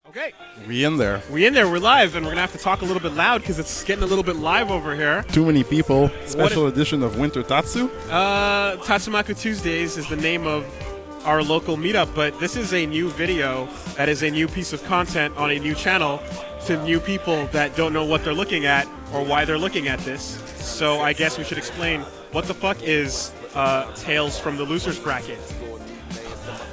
Okay. We in there. We're live, and we're going to have to talk a little bit loud because it's getting a little bit live over here. Too many people. Special edition of Winter Tatsu. Tatsumaku Tuesdays is the name of our local meetup, but this is a new video that is a new piece of content on a new channel to new people that don't know what they're looking at or why they're looking at this. So I guess we should explain what the fuck is Tales from the Losers Bracket.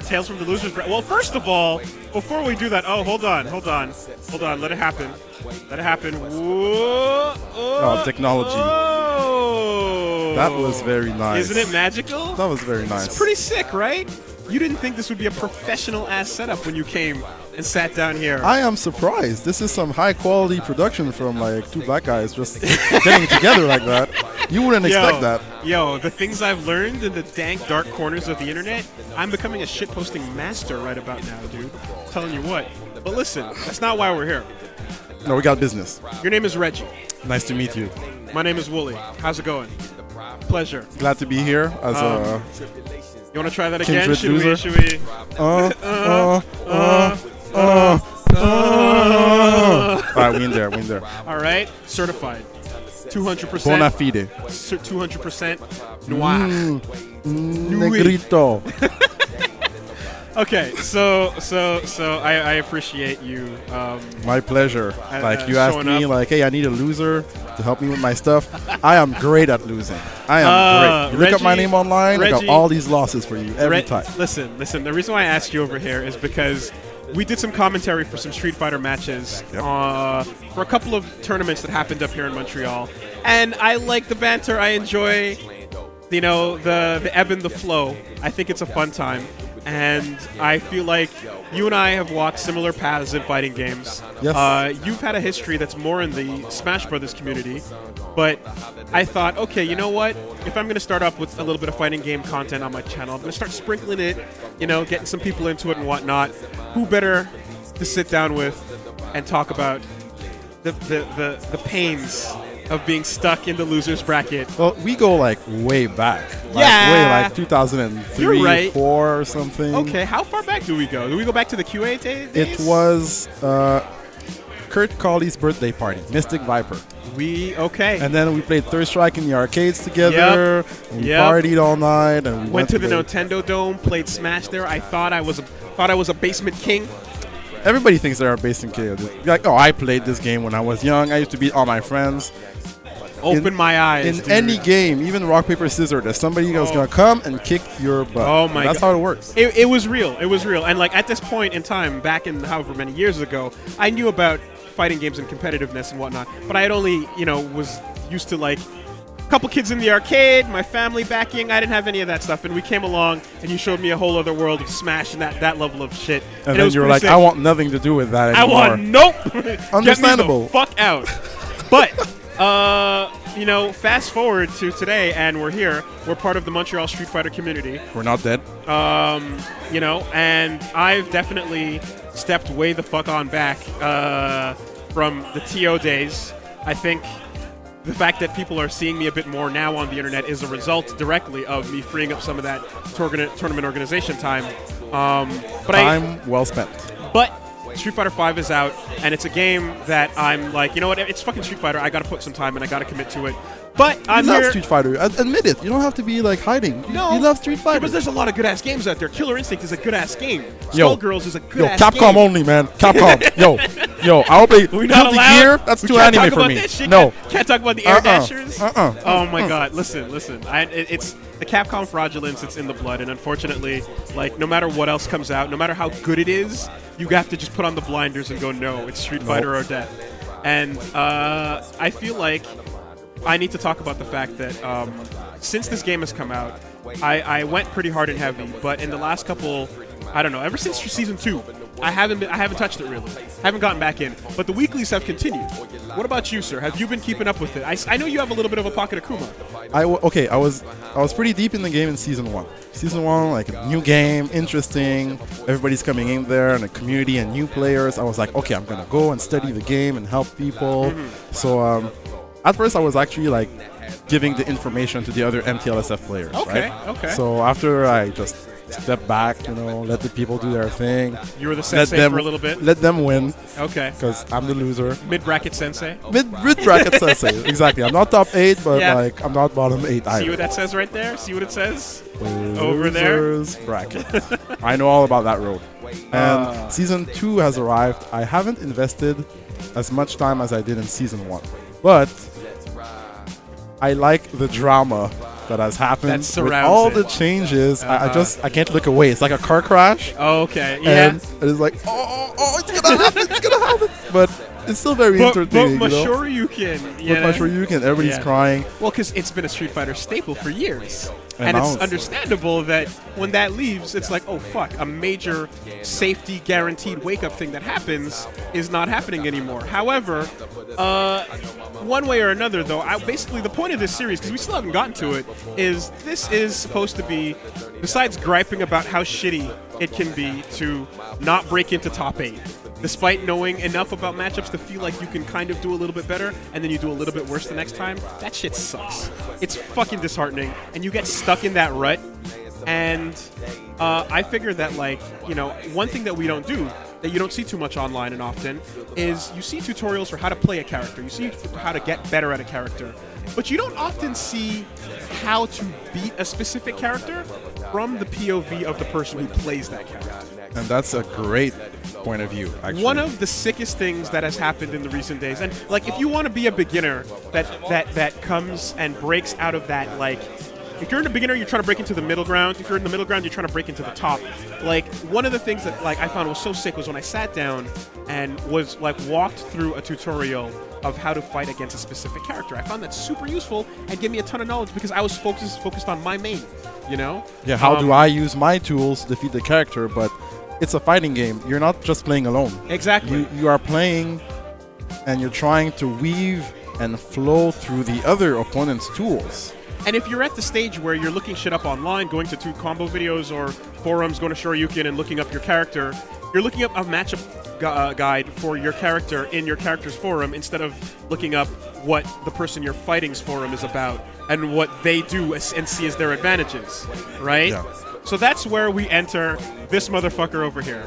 Tales from the Losers Bracket. Well, first of all, before we do that, hold on. Let it happen. Whoa, Oh, technology. Oh. That was very nice. Isn't it magical? That was very nice. It's pretty sick, right? You didn't think this would be a professional-ass setup when you came and sat down here. I am surprised. This is some high-quality production from like two black guys just getting together like that. You wouldn't expect that. Yo, the things I've learned in the dank, dark corners of the internet, I'm becoming a shitposting master right about now, dude. I'm telling you what. But listen, that's not why we're here. No, we got business. Your name is Vergil. Nice to meet you. My name is Woolie. How's it going? Pleasure. Glad to be here as a You want to try that again? kindred Should loser. we? Alright, we in there. All right, certified. 200%. Bona fide. 200% noir. Negrito. Okay, so I appreciate you. My pleasure. Like you asked showing me, up. like, hey, I need a loser to help me with my stuff. I am great at losing. I am great. You look up my Reggie- name online, I got Reggie- all these losses for you every time. Listen. The reason why I asked you over here is because we did some commentary for some Street Fighter matches for a couple of tournaments that happened up here in Montreal, and I like the banter. I enjoy, the ebb and the flow. I think it's a fun time. And I feel like you and I have walked similar paths in fighting games. Yes. You've had a history that's more in the Smash Brothers community, but I thought, okay, you know what? If I'm going to start up with a little bit of fighting game content on my channel, I'm going to start sprinkling it, getting some people into it and whatnot. Who better to sit down with and talk about the pains of being stuck in the losers bracket? Well, we go like way back. Like 2003, You're right. 4 or something. Okay, how far back do we go? Do we go back to the QA days? It was Kurt Colley's birthday party, Mystic Viper. Okay. And then we played Third Strike in the arcades together. And we partied all night. And we went to the Nintendo Dome, played Smash there. I thought I was a basement king. Everybody thinks they're a basement kid. Like, I played this game when I was young. I used to beat all my friends. Open my eyes. In dude. any game, even rock, paper, scissors, there's somebody who's going to come and kick your butt. Oh, my God. That's how it works. It was real. And, like, at this point in time, back in however many years ago, I knew about fighting games and competitiveness and whatnot. But I had only, was used to, like, a couple kids in the arcade, my family backing. I didn't have any of that stuff. And we came along, and you showed me a whole other world of Smash and that level of shit. And then you were like, sick. I want nothing to do with that anymore. Nope. Understandable. Get me the fuck out. But, fast forward to today, and we're here. We're part of the Montreal Street Fighter community. We're not dead. And I've definitely stepped way the fuck on back from the TO days. I think the fact that people are seeing me a bit more now on the internet is a result directly of me freeing up some of that tournament organization time. Well spent. But Street Fighter V is out, and it's a game that I'm like, you know what? It's fucking Street Fighter. I got to put some time in. I got to commit to it. But I'm you here. love Street Fighter. Admit it. You don't have to be like hiding. No, you love Street Fighter. But there's a lot of good-ass games out there. Killer Instinct is a good-ass game. Skullgirls is a good-ass Capcom game. only, man. Capcom. yo, I'll play We not Guilty allowed? Gear. That's we too can't anime talk for about me. That shit. No. Can't talk about the Air Dashers. Oh my God. Listen. It's the Capcom fraudulence. It's in the blood, and unfortunately, like, no matter what else comes out, no matter how good it is, you have to just put on the blinders and go, no, it's Street Fighter or death. And I feel like I need to talk about the fact that since this game has come out, I went pretty hard and heavy, but in the last couple, I don't know, ever since Season 2, I haven't touched it really. I haven't gotten back in, but the weeklies have continued. What about you, sir? Have you been keeping up with it? I know you have a little bit of a pocket of Kuma. I was pretty deep in the game in Season 1. Season 1, like a new game, interesting. Everybody's coming in there, and a community and new players. I was like, okay, I'm gonna go and study the game and help people. So at first, I was actually like giving the information to the other MTLSF players. Okay. So after I just step back, let the people do their thing. You were the sensei for a little bit? Let them win. Okay. Because I'm the loser. Mid-bracket sensei? Mid-bracket sensei, exactly. I'm not top 8, but I'm not bottom 8 either. See what that says right there? See what it says? Over there? Losers bracket. I know all about that road. And Season 2 has arrived. I haven't invested as much time as I did in Season 1. But I like the drama that has happened with all the changes. I can't look away. It's like a car crash. Oh, okay. Yeah. And it's like, it's gonna happen. It's gonna happen. But it's still very entertaining. But Mashoryuken. Yeah. But Mashoryuken, everybody's crying. Well, because it's been a Street Fighter staple for years. And it's understandable that when that leaves, it's like, oh, fuck, a major safety guaranteed wake-up thing that happens is not happening anymore. However, one way or another, though, basically the point of this series, because we still haven't gotten to it, is this is supposed to be, besides griping about how shitty it can be to not break into top 8, despite knowing enough about matchups to feel like you can kind of do a little bit better, and then you do a little bit worse the next time, that shit sucks. It's fucking disheartening, and you get stuck in that rut. And I figure that, one thing that we don't do, that you don't see too much online and often, is you see tutorials for how to play a character. You see how to get better at a character. But you don't often see how to beat a specific character from the POV of the person who plays that character. And that's a great point of view, actually. One of the sickest things that has happened in the recent days, and if you want to be a beginner that comes and breaks out of that, if you're a beginner, you're trying to break into the middle ground. If you're in the middle ground, you're trying to break into the top. One of the things that I found was so sick was when I sat down and was walked through a tutorial of how to fight against a specific character. I found that super useful and gave me a ton of knowledge because I was focused on my main, Yeah, how do I use my tools to defeat the character, but it's a fighting game. You're not just playing alone. Exactly. You are playing and you're trying to weave and flow through the other opponent's tools. And if you're at the stage where you're looking shit up online, going to 2 combo videos or forums, going to Shoryuken and looking up your character, you're looking up a matchup guide for your character in your character's forum instead of looking up what the person you're fighting's forum is about and what they do and see as their advantages, right? Yeah. So that's where we enter this motherfucker over here.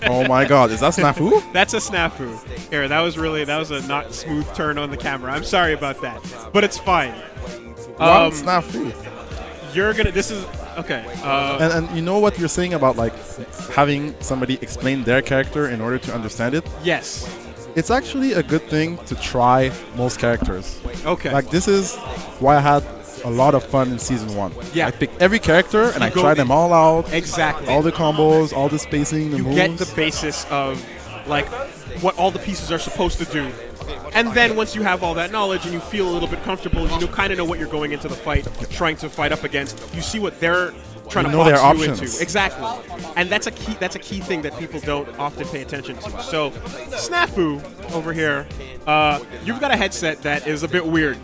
Oh my god, is that Snafoo? That's a Snafoo. Here, that was a not smooth turn on the camera. I'm sorry about that, but it's fine. Snafoo. Okay. And you know what you're saying about having somebody explain their character in order to understand it? Yes. It's actually a good thing to try most characters. Okay. This is why I had a lot of fun in Season 1. Yeah. I picked every character and I tried them all out. Exactly. All the combos, all the spacing, the moves. You get the basis of what all the pieces are supposed to do. And then once you have all that knowledge and you feel a little bit comfortable, you kind of know what you're going into the fight, trying to fight up against. You see what they're trying to box you into. Exactly. And that's a key thing that people don't often pay attention to. So, Snafoo over here, you've got a headset that is a bit weird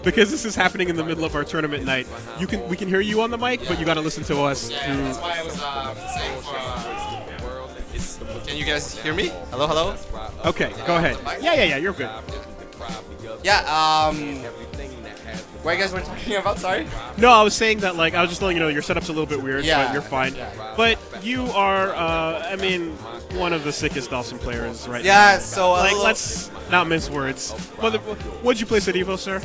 because this is happening in the middle of our tournament night. We can hear you on the mic, but you got to listen to us. Yeah, that's why I was saying can you guys hear me? Hello, hello? Okay, go ahead. Yeah, you're good. Yeah, what you guys were talking about, sorry? No, I was saying that, I was just letting you know your setup's a little bit weird, but you're fine. Yeah. But you are, one of the sickest Dhalsim players right now. Yeah, so... let's not mince words. What'd you place at Evo, sir?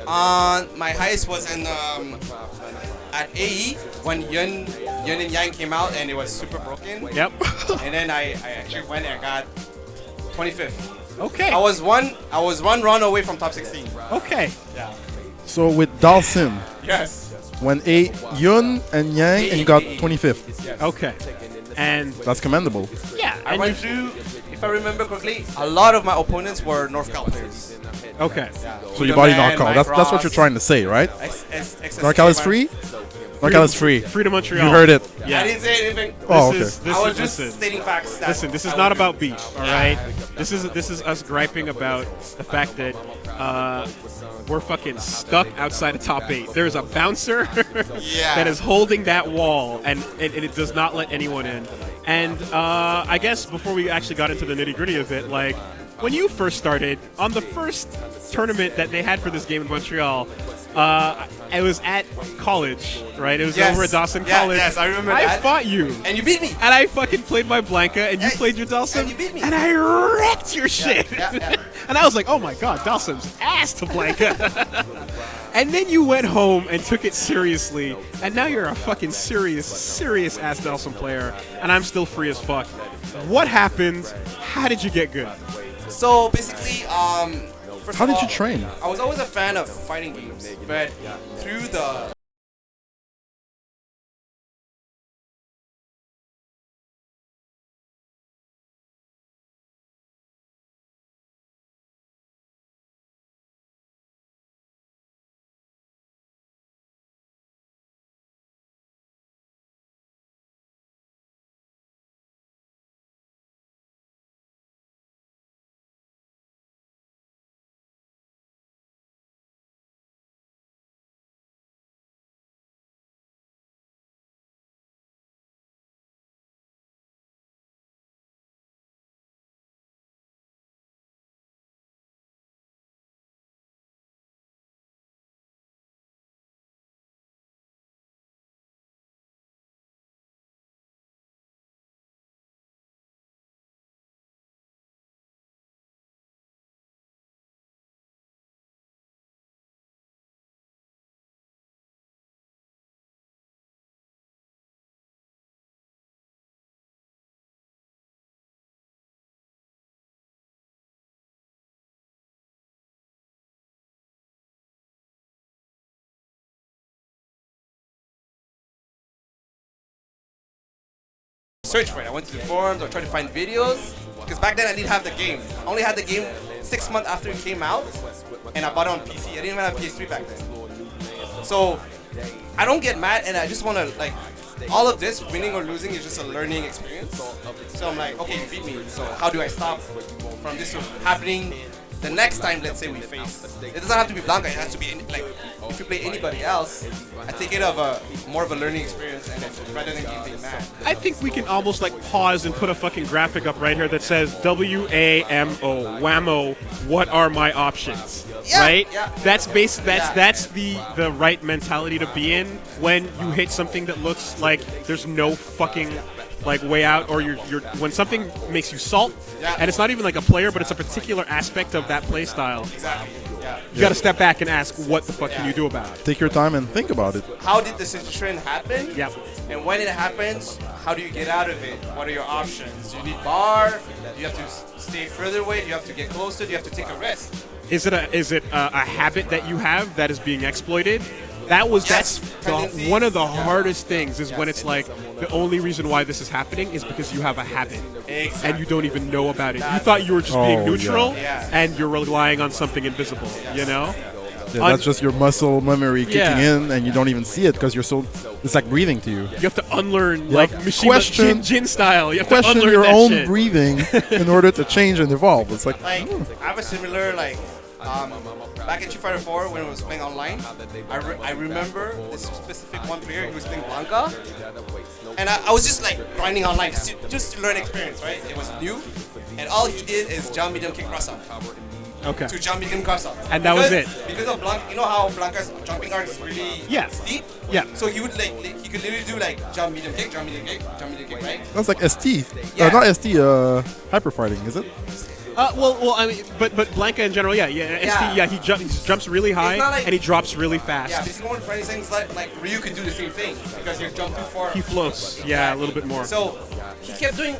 My highest was in, at AE, when Yun and Yang came out and it was super broken. Yep. And then I actually went and got 25th. Okay. I was one run away from top 16. Okay. Yeah. So with Dhalsim, Yes. when Yun and Yang and you got 25th. Yes. Okay. And That's commendable. yeah, I went through, if I remember correctly, a lot of my opponents were North Cal players. okay. Yeah. So your body NorCal. That's what you're trying to say, right? NorCal is free? NorCal is free. Free to Montreal. You heard it. Yeah. I didn't say anything. Oh, okay. I was just stating facts. Listen, this is not about beef, all right? This is us griping about the fact that we're fucking stuck outside of top 8. There's a bouncer that is holding that wall, and it does not let anyone in. And I guess before we actually got into the nitty-gritty of it, when you first started, on the first tournament that they had for this game in Montreal, It was at college, right? It was Yes. over at Dawson Yeah, College. yes, I remember I that. fought you. And you beat me. And I fucking played my Blanca, and you Hey, played your Dhalsim, and you beat me. and I wrecked your shit. yeah. And I was like, oh my god, Dhalsim's ass to Blanca. And then you went home and took it seriously, and now you're a fucking serious ass Dhalsim player, and I'm still free as fuck. What happened? How did you get good? So basically, first How of did all, you train? I was always a fan of fighting games, but through the search for it. I went to the forums or tried to find videos because back then I didn't have the game. I only had the game 6 months after it came out, and I bought it on PC. I didn't even have PS3 back then. So I don't get mad, and I just want to like all of this, winning or losing, is just a learning experience. So I'm like, okay, you beat me. So how do I stop from this from happening the next time? Let's say we face. It doesn't have to be Blanca. It has to be like if you play anybody else. I take it of a more of a learning experience, and rather than getting mad. I think we can almost like pause and put a fucking graphic up right here that says WAMO, whammo, what are my options? Yeah, right? yeah. That's the right mentality to be in when you hit something that looks like there's no fucking like way out, or you're when something makes you salt, Yeah. and it's not even like a player, but it's a particular aspect of that play style. Exactly. Yeah. You got to step back and ask, what the fuck can you do about it? Take your time and think about it. How did the situation happen? Yep. And when it happens, how do you get out of it? What are your options? Do you need bar? Do you have to stay further away? Do you have to get closer? Do you have to take a risk? Is it a habit that you have that is being exploited? Yes, That's tendencies. one of the hardest things is when it's like the only reason why this is happening is because you have a habit Exactly. and you don't even know about it. You thought you were just being Oh, neutral, yeah. and you're relying on something invisible. You know? Yeah, that's just your muscle memory kicking Yeah. in, and you don't even see it because you're so. It's like breathing to you. You have to unlearn You like have to Mishima question- Jin style. You have to Question unlearn your that own shit. breathing in order to change and evolve. It's like, Like, I have a similar, like, back in Street Fighter 4 when I was playing online, I remember this specific one player who was playing Blanca, and I was just like grinding online just to learn experience, right? It was new, and all he did is jump, medium, kick, cross up. Okay. To jump, medium, cross up. And that was it. Because of Blanca, you know how Blanca's jumping guard is really Yeah. steep? Yeah. So he would he could literally do like jump, medium, kick, jump, medium, kick, jump, medium, kick, right? that's like ST. Yeah. Not ST, hyper fighting, is it? Well, I mean, but Blanca in general, yeah, Yeah. he jumps really high not like- and he drops really fast. Yeah, basically one of the funny things like Ryu could do the same thing because you jump too far. He floats, yeah, a little bit more. So he kept doing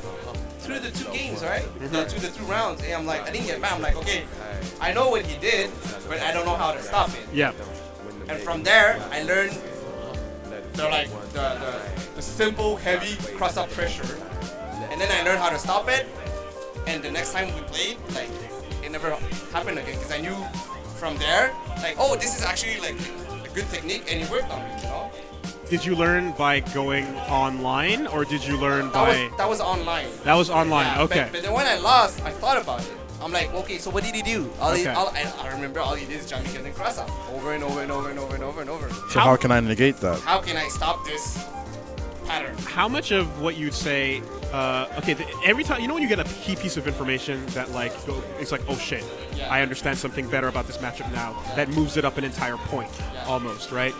through the 2 games, right? Through the 2 rounds, and I'm like, I didn't get mad. I'm like, okay, I know what he did, but I don't know how to stop it. Yeah. And from there, I learned the simple, heavy cross-up pressure, and then I learned how to stop it. And the next time we played, like, it never happened again because I knew from there, like, oh, this is actually like a good technique, and it worked on me, you know. Did you learn by going online, or did you learn by? That was online. That was online. Yeah, Okay. But then when I lost, I thought about it. I'm like, okay, so what did he do? Okay. I remember all he did is jump and cross up over and over and over and over and over and over. So how can I negate that? How can I stop this pattern. How much of what you'd say? Okay, every time when you get a key piece of information that it's like, oh shit, I understand something better about this matchup now. That moves it up an entire point, almost, right?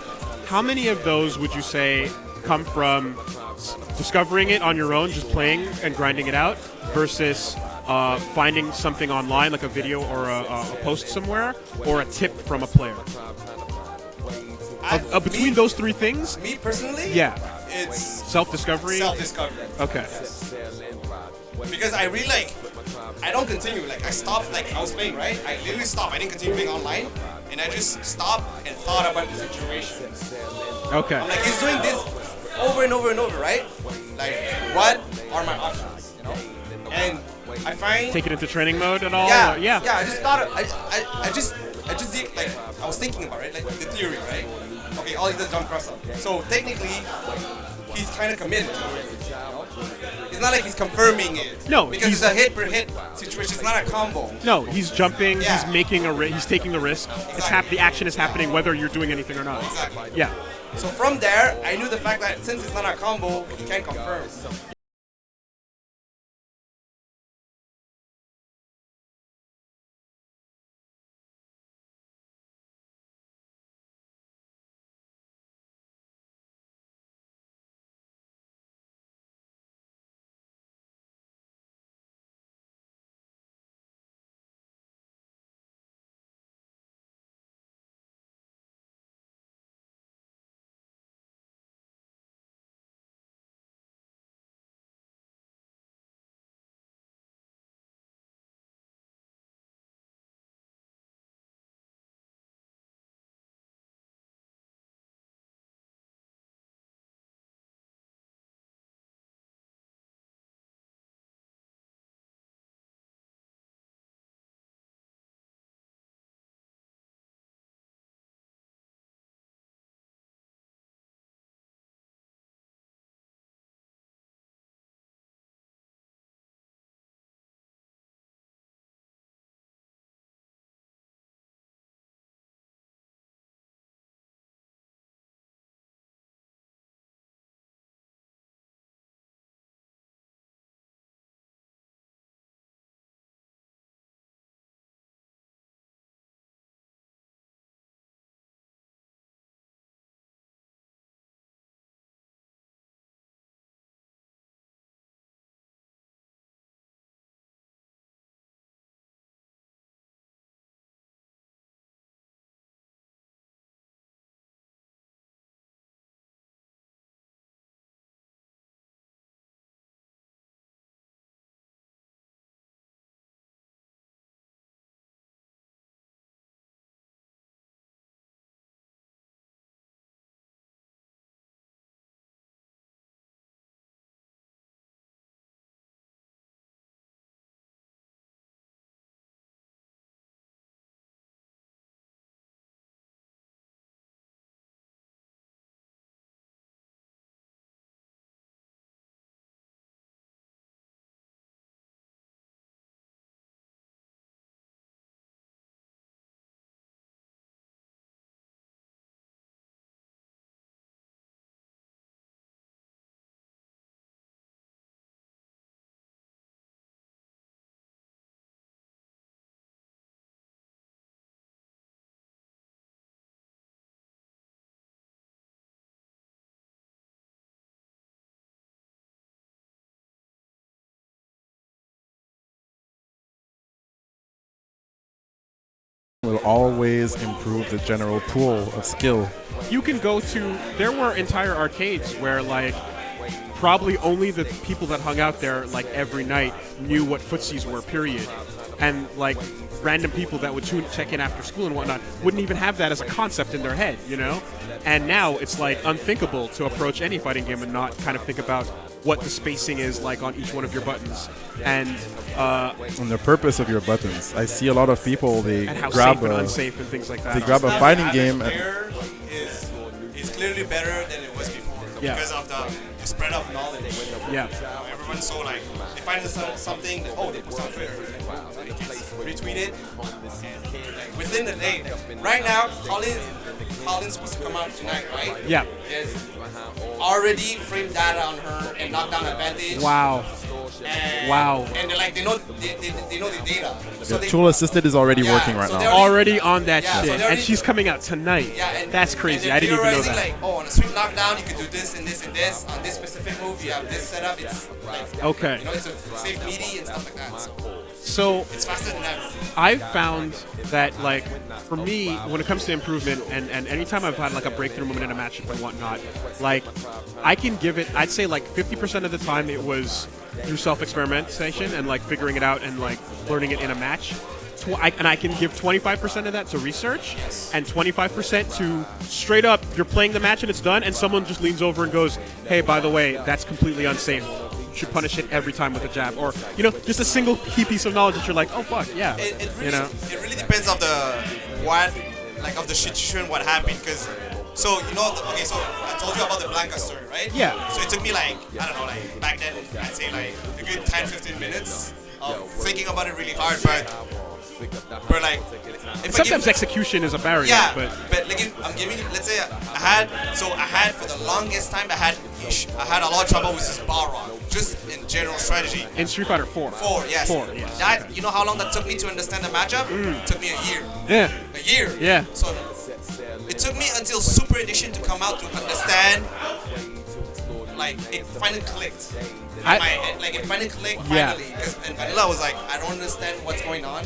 How many of those would you say come from discovering it on your own, just playing and grinding it out, versus finding something online, like a video or a post somewhere, or a tip from a player? Between those three things? Me personally? Yeah. It's self-discovery? Self-discovery. Okay. Because I really I don't continue. I stopped, I was playing, right? I literally stopped. I didn't continue playing online. And I just stopped and thought about the situation. Okay. I'm he's doing this over and over and over, right? What are my options, And I find... Take it into training mode at all? Yeah. Yeah. Yeah, I just thought... I just did, I was thinking about it, the theory, right? Okay, all he does is jump cross up. So technically, he's kind of committed to it. It's not like he's confirming it. No, because it's a hit per hit situation. It's not a combo. No, he's jumping. Yeah. He's making he's taking the risk. Exactly. The action is happening whether you're doing anything or not. Exactly. Yeah. So from there, I knew the fact that since it's not a combo, he can't confirm. Will always improve the general pool of skill. You can go to. There were entire arcades where probably only the people that hung out there every night knew what footsies were. Period. And random people that would check in after school and whatnot wouldn't even have that as a concept in their head, And now it's unthinkable to approach any fighting game and not kind of think about what the spacing is on each one of your buttons and the purpose of your buttons. I see a lot of people and how grab safe and unsafe and things like that. They grab a fighting game. Is clearly better than it was before. Yeah. Because of the spread of knowledge. Yeah. Everybody And so like they find something that, oh, they post on Twitter, like, it gets retweeted, and like, within the day. Right now, Colin's supposed to come out tonight, right? Yeah. There's already framed data on her and knockdown advantage. Wow. And, Wow. And they're like, they know the data. So they, Tool Assisted is already working right so now. they're Already on that Yeah, so shit, they're and she's coming out tonight. yeah, and That's crazy. And I didn't even know theorizing, that. like, oh, on a sweep knockdown, you can do this and this and this. On this specific move, you have this setup. It's like, Okay. you know, it's a safe meaty and stuff like that. So It's faster than ever. I've found that, like, for me, when it comes to improvement, and anytime I've had, like, a breakthrough moment in a matchup and whatnot, like, I can give it, I'd say, like, 50% of the time it was through self-experimentation and, like, figuring it out and, like, learning it in a match. And I can give 25% of that to research and 25% to straight up, you're playing the match and it's done, and someone just leans over and goes, hey, by the way, that's completely unsafe. You should punish it every time with a jab. Or, you know, just a single key piece of knowledge that you're like, oh, fuck, yeah. It really, you know? it really depends of of the situation, what happened. Because, so, you know, okay, so I told you about the Blanca story, right? Yeah. So it took me like, I don't know, like back then, I'd say like a good 10-15 minutes of thinking about it really hard, but like, if Sometimes execution is a barrier, yeah, but like I'm giving you, let's say I had for the longest time, I had a lot of trouble with this Balrog, just in general strategy. in Street Fighter 4. 4, yes. 4, yes. That, you know how long that took me to understand the matchup? Took me a year. Yeah. A year. Yeah. So it took me until Super Edition to come out to understand. Like it finally clicked. It finally clicked finally. Because in Vanilla I was like, I don't understand what's going on.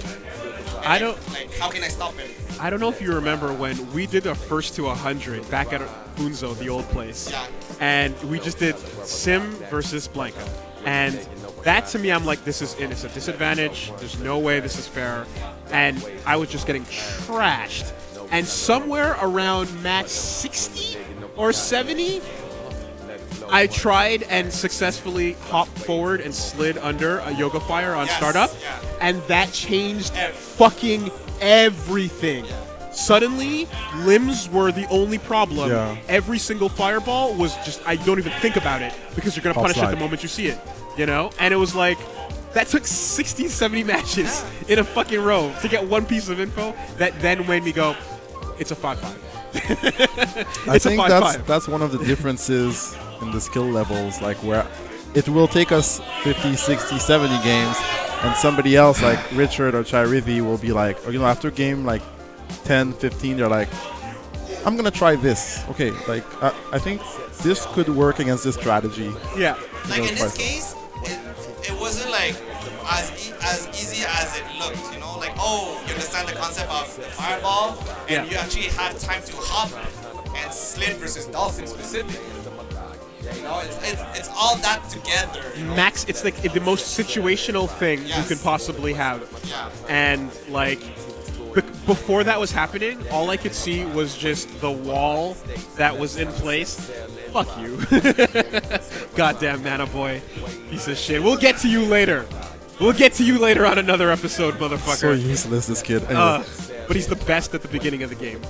And how can I stop it? I don't know if you remember when we did the first to 100 back at Funzo, the old place. Yeah. And we just did Sim versus Blanca. And that to me, I'm like, this is it's a disadvantage. There's no way this is fair. And I was just getting trashed. And somewhere around match 60 or 70, I tried and successfully hopped forward and slid under a Yoga Fire on startup, and that changed fucking everything. Suddenly, limbs were the only problem. Yeah. Every single fireball was just, I don't even think about it because you're going to punish it the moment you see it, you know? And it was like, that took 60, 70 matches in a fucking row to get one piece of info that then made me go, it's a 5-5. I think that's one of the differences in the skill levels, like where it will take us 50, 60, 70 games, and somebody else like Richard or Chirithi will be like, you know, after game like 10, 15, they're like, I'm gonna try this. Okay, like I think this could work against this strategy. Yeah. Like in this case, it wasn't like as easy as it looked, you know, like, oh, you understand the concept of the fireball, and you actually have time to hop and slid versus Dhalsim specifically. You know, it's all that together. You know? Max, it's like the most situational thing you could possibly have. Yeah. And like before that was happening, all I could see was just the wall that was in place. Fuck you. Goddamn Mana Boy. Piece of shit. We'll get to you later. We'll get to you later on another episode, motherfucker. So useless, this kid. Anyway. But he's the best at the beginning of the game.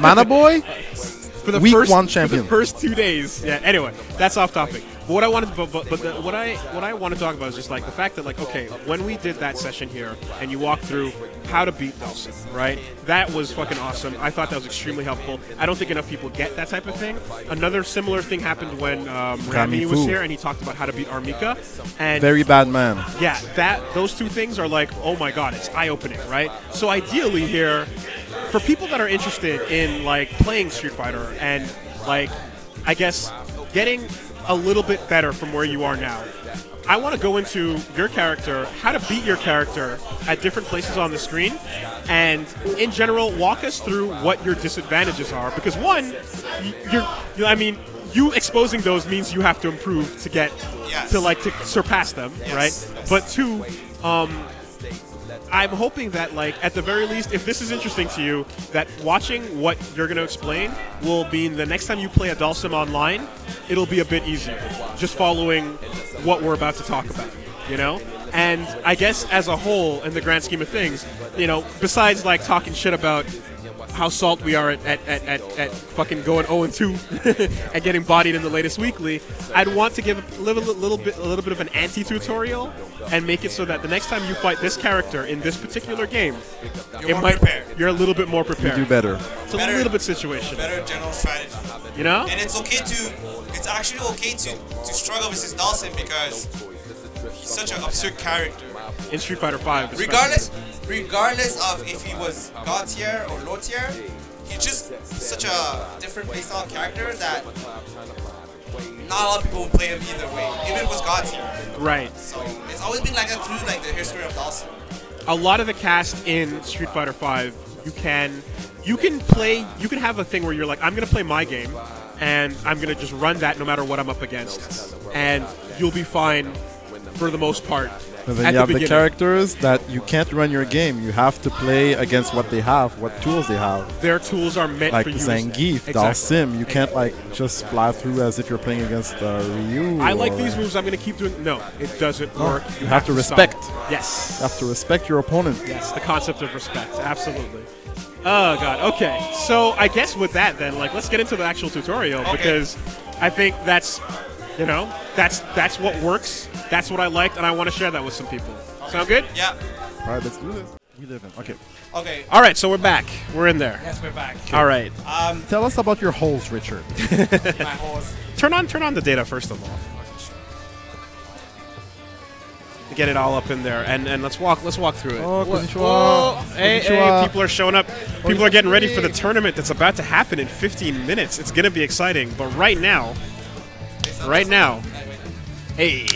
Mana Boy? For the Week first, 1 champion. For the first 2 days. Yeah. Anyway, that's off topic. But what I wanted, what I want to talk about is just like the fact that, like, okay, when we did that session here and you walked through how to beat Dhalsim, right? That was fucking awesome. I thought that was extremely helpful. I don't think enough people get that type of thing. Another similar thing happened when Rami was here and he talked about how to beat Armika. And very bad man. yeah, those two things are like, oh my god, it's eye-opening, right? So ideally here, for people that are interested in like playing Street Fighter and like, I guess, getting a little bit better from where you are now, I want to go into your character, how to beat your character at different places on the screen, and in general, walk us through what your disadvantages are. Because one, you exposing those means you have to improve to get to surpass them, right? But two, I'm hoping that, like, at the very least, if this is interesting to you, that watching what you're going to explain will mean the next time you play a Dhalsim online, it'll be a bit easier, just following what we're about to talk about, you know? And I guess as a whole, in the grand scheme of things, you know, besides, like, talking shit about how salt we are at fucking going 0-2 and getting bodied in the latest weekly, I'd want to give a little bit of an anti-tutorial and make it so that the next time you fight this character in this particular game, you're a little bit more prepared. You do better. It's a little bit situational. Better general strategy. You know? And it's actually okay to struggle with this Dhalsim because he's such an absurd character. In Street Fighter V. Regardless of if he was God tier or low tier, he's just such a different playstyle character that not a lot of people would play him either way, even if it was God tier. Right. So it's always been like that through like the history of Dhalsim. A lot of the cast in Street Fighter V, you can have a thing where you're like, I'm gonna play my game, and I'm gonna just run that no matter what I'm up against, and you'll be fine for the most part. And then you have the characters that you can't run your game. You have to play against what they have, what tools they have. Their tools are meant like for you. Zangief, Dhalsim. You can't like just fly through as if you're playing against Ryu. I like these moves. I'm going to keep doing. No, it doesn't work. You have to respect. Yes. You have to respect your opponent. Yes, the concept of respect. Absolutely. Oh god. Okay. So I guess with that, then, like, let's get into the actual tutorial because I think that's what works. That's what I liked, and I want to share that with some people. Sound good? Yeah. All right, let's do this. We live in. Okay. Okay. All right, so we're back. We're in there. Yes, we're back. All right. Tell us about your holes, Richard. My holes. Turn on the data first of all. Get it all up in there, and let's walk through it. Oh, konnichiwa. Hey, people are showing up. People are getting ready for the tournament that's about to happen in 15 minutes. It's gonna be exciting. But right now, hey.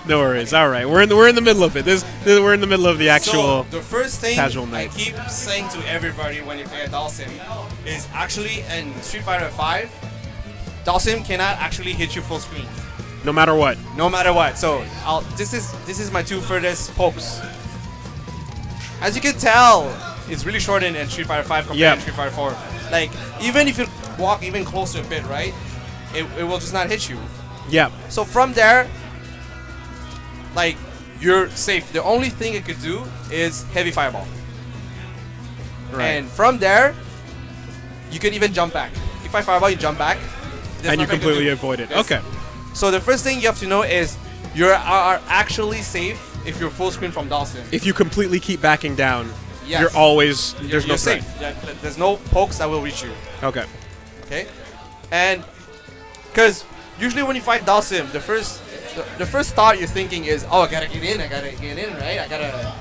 No worries. All right, we're in the middle of it. We're in the middle of the actual. So the first thing casual I night. keep saying to everybody when you play a Dhalsim is actually in Street Fighter V, Dhalsim cannot actually hit you full screen. No matter what. No matter what. So this is my two furthest pokes. As you can tell, it's really short in Street Fighter V compared to Street Fighter 4. Like even if you walk even closer a bit, right, it will just not hit you. Yeah. So from there, like, you're safe. The only thing it could do is heavy fireball. Right. And from there, you can even jump back. If I fireball, you jump back. And you completely avoid it. Yes. Okay. So the first thing you have to know is you are actually safe if you're full screen from Dhalsim. If you completely keep backing down, Yes. you're always there's no you're threat. safe. There's no pokes that will reach you. Okay. Okay. And because usually when you fight Dhalsim, the first thought you're thinking is, oh, I gotta get in, right? I gotta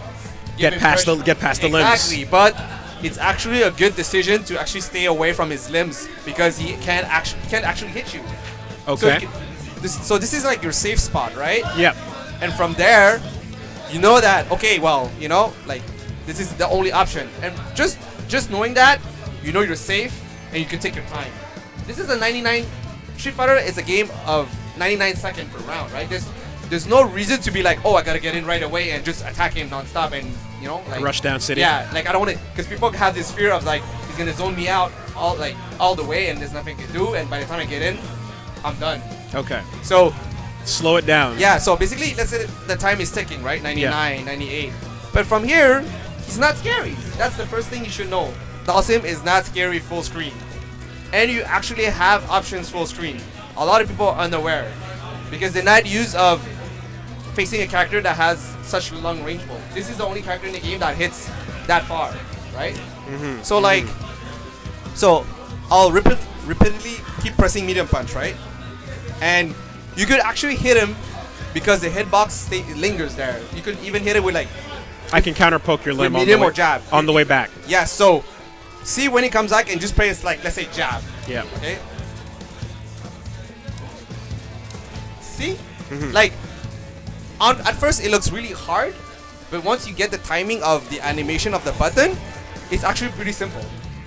Get past the limbs. Exactly, but it's actually a good decision to actually stay away from his limbs because he can't actually hit you. Okay. So this is like your safe spot, right? Yep. And from there, you know that, okay, well, like this is the only option. And just knowing that, you know you're safe and you can take your time. This is a 99. Street Fighter is a game of 99 seconds per round, right? There's no reason to be like, oh, I gotta get in right away and just attack him nonstop and like Rush down city. Yeah, like I don't want it because people have this fear of like he's gonna zone me out all the way and there's nothing to do and by the time I get in, I'm done. Okay. So Slow it down. yeah, so basically let's say the time is ticking, right? 99, 98. But from here, he's not scary. That's the first thing you should know. Dhalsim is not scary full screen. And you actually have options full screen. A lot of people are unaware because they're not used of facing a character that has such long range pull. This is the only character in the game that hits that far, right? So like, so I'll repeatedly keep pressing medium punch, right? And you could actually hit him because the hitbox lingers there. You could even hit it with like I can counter poke your limb with medium on the way, or jab on the way back. Yeah, so see when he comes back and just press like, let's say jab. Yeah. Okay. See? Like at first it looks really hard, but once you get the timing of the animation of the button, it's actually pretty simple.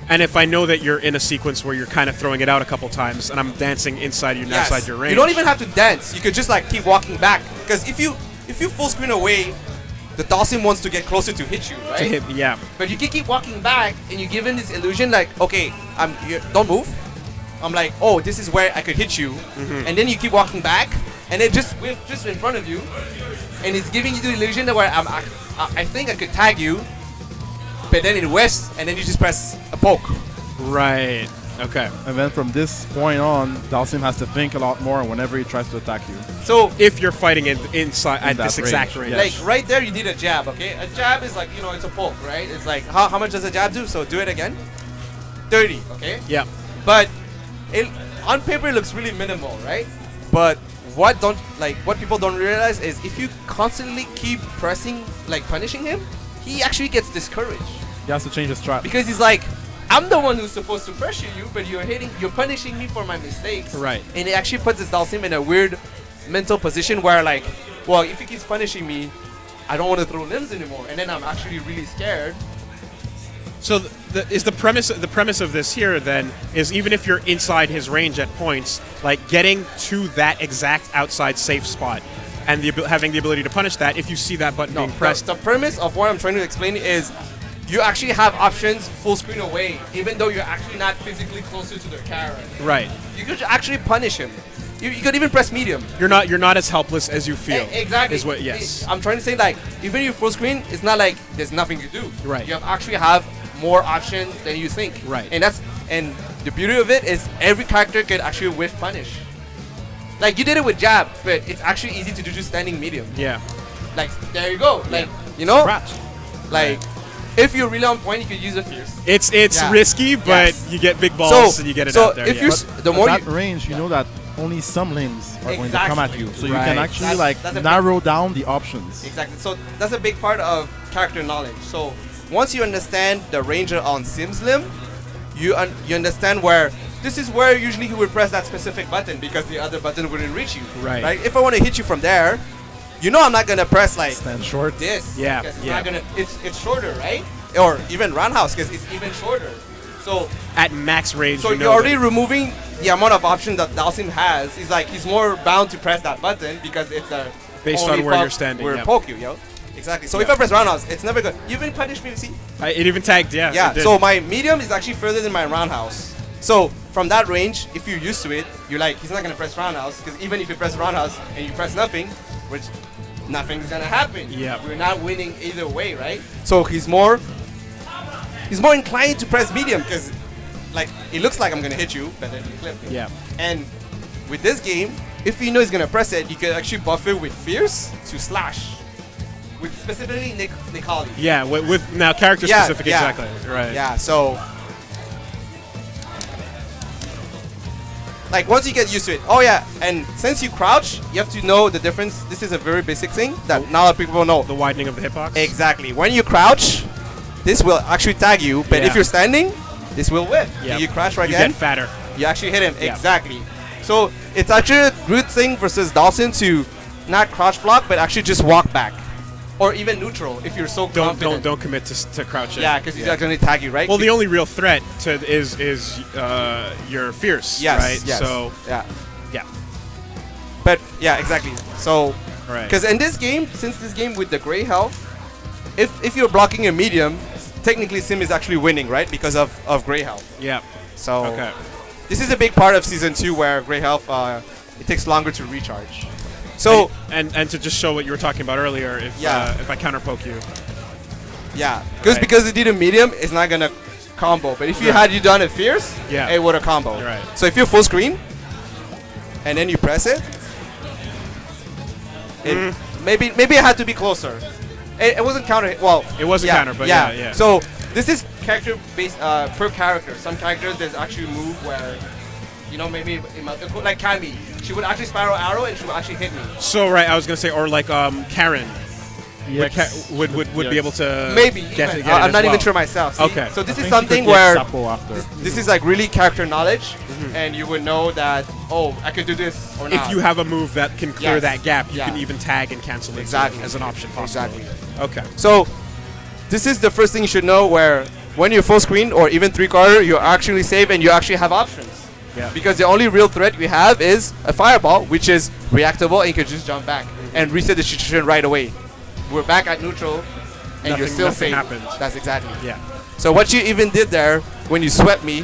And if I know that you're in a sequence where you're kind of throwing it out a couple times and I'm dancing inside you, outside your range. You don't even have to dance. You could just like keep walking back. Because if you full screen away, the Dhalsim wants to get closer to hit you, right? To hit, yeah. But you can keep walking back and you give him this illusion like, okay, don't move. I'm like, oh, this is where I could hit you. And then you keep walking back and then just in front of you. And it's giving you the illusion that where I think I could tag you. but then it whiffs, and then you just press a poke. Right. Okay. And then from this point on, Dhalsim has to think a lot more whenever he tries to attack you. So If you're fighting inside at that this exact range, range. yeah. like right there, you need a jab. Okay, a jab is like, you know, it's a poke, right? It's like how much does a jab do? So do it again. 30. Okay. Yeah. But it, on paper, it looks really minimal, right? But what people don't realize is if you constantly keep pressing, like punishing him, he actually gets discouraged He has to change his strat. because he's like, I'm the one who's supposed to pressure you, but you're punishing me for my mistakes. Right. And it actually puts this Dhalsim in a weird mental position where like, well, if he keeps punishing me, I don't want to throw limbs anymore, and then I'm actually really scared. So the premise of this here then is even if you're inside his range at points, like getting to that exact outside safe spot and having the ability to punish that if you see that button being pressed. The premise of what I'm trying to explain is you actually have options full screen away, even though you're actually not physically closer to the character. Right. You could actually punish him. You could even press medium. You're not as helpless as you feel. Exactly. Is what? Yes. I'm trying to say, like, even if full screen, it's not like there's nothing to do. Right. You actually have more options than you think. Right. And the beauty of it is every character could actually whiff punish. Like you did it with jab, but it's actually easy to do just standing medium. Yeah. Like there you go. Like you know, Scratch. like if you're really on point, you could use a fierce. It's Yeah. risky, but Yes. you get big balls and you get it so out there. if yeah. you But the at more that you range, you know that only some limbs are going to come at you. So you Right. can actually That's a big- narrow down the options. exactly. So that's a big part of character knowledge. So once you understand the ranger on Sim's limb, you understand where this is where usually he would press that specific button because the other button wouldn't reach you. Right. If I want to hit you from there, you know I'm not gonna press like Stand short. this. Yeah, Because it's yeah. not gonna. It's shorter, right? Or even roundhouse because it's even shorter. So at max range, so you know you're already that- removing the amount of options that Dhalsim has. He's like he's more bound to press that button because it's a Based only on where pop you're standing, Where yeah. poke you, yo. Exactly. So if Yeah. I press roundhouse, it's never good. You even punish me, see? it even tagged. Yeah. Yeah. it did. So my medium is actually further than my roundhouse. So from that range, if you're used to it, you're like he's not gonna press roundhouse because even if you press roundhouse and you press nothing, which nothing's gonna happen. Yeah. We're not winning either way, right? So he's more inclined to press medium because like it looks like I'm gonna hit you, but then you clip me. Yeah. And with this game, if you know he's gonna press it, you can actually buff it with fierce to slash. With specifically Nikali. Yeah. With now character Yeah, specific. yeah. Exactly. Right. Yeah, so like once you get used to it. Oh yeah, and since you crouch, you have to know the difference. This is a very basic thing that not a lot of people know. The widening of the hitbox. Exactly. When you crouch, this will actually tag you, but Yeah. if you're standing, this will whip. Yeah. You crouch right You again, get fatter. you actually hit him. Yeah. Exactly. So it's actually a good thing versus Dhalsim to not crouch block, but actually just walk back. Or even neutral if you're so confident. Don't commit to crouching. Yeah, because he's not going to tag you, right? Well, the only real threat is your fierce. Yes, Right. yes. So yeah. yeah. But yeah, exactly. So Right. because in this game, since this game with the gray health, if you're blocking a medium, technically Sim is actually winning, right? Because of gray health. Yeah. So Okay. this is a big part of season 2 where gray health it takes longer to recharge. So and to just show what you were talking about earlier, if I counter poke you. yeah, Right. because it did a medium, it's not gonna combo. But if you had done a fierce, Yeah. it would have combo. Right. So if you're full screen, and then you press it, maybe it had to be closer. It wasn't counter. Well, It wasn't counter, but yeah. So this is character based per character. Some characters there's actually a move where, you know, maybe like Cammy, she would actually spiral arrow and she would actually hit me. So right, I was gonna say, or like Karen Yes. would be able to Maybe get even. it as I'm not even well. sure myself. See? Okay. So this I is think something you could where get Sapo after. this is like really character knowledge, and you would know that I could do this or not. If you have a move that can clear Yes. that gap, you Yeah. can even tag and cancel it Exactly. as an option possible. Exactly. Okay. So this is the first thing you should know where when you're full screen or even 3-quarter, you're actually safe and you actually have options. Yeah. Because the only real threat we have is a fireball, which is reactable and you can just jump back and reset the situation right away. We're back at neutral and you're still Nothing safe. happens. That's exactly. Yeah. So what you even did there when you swept me,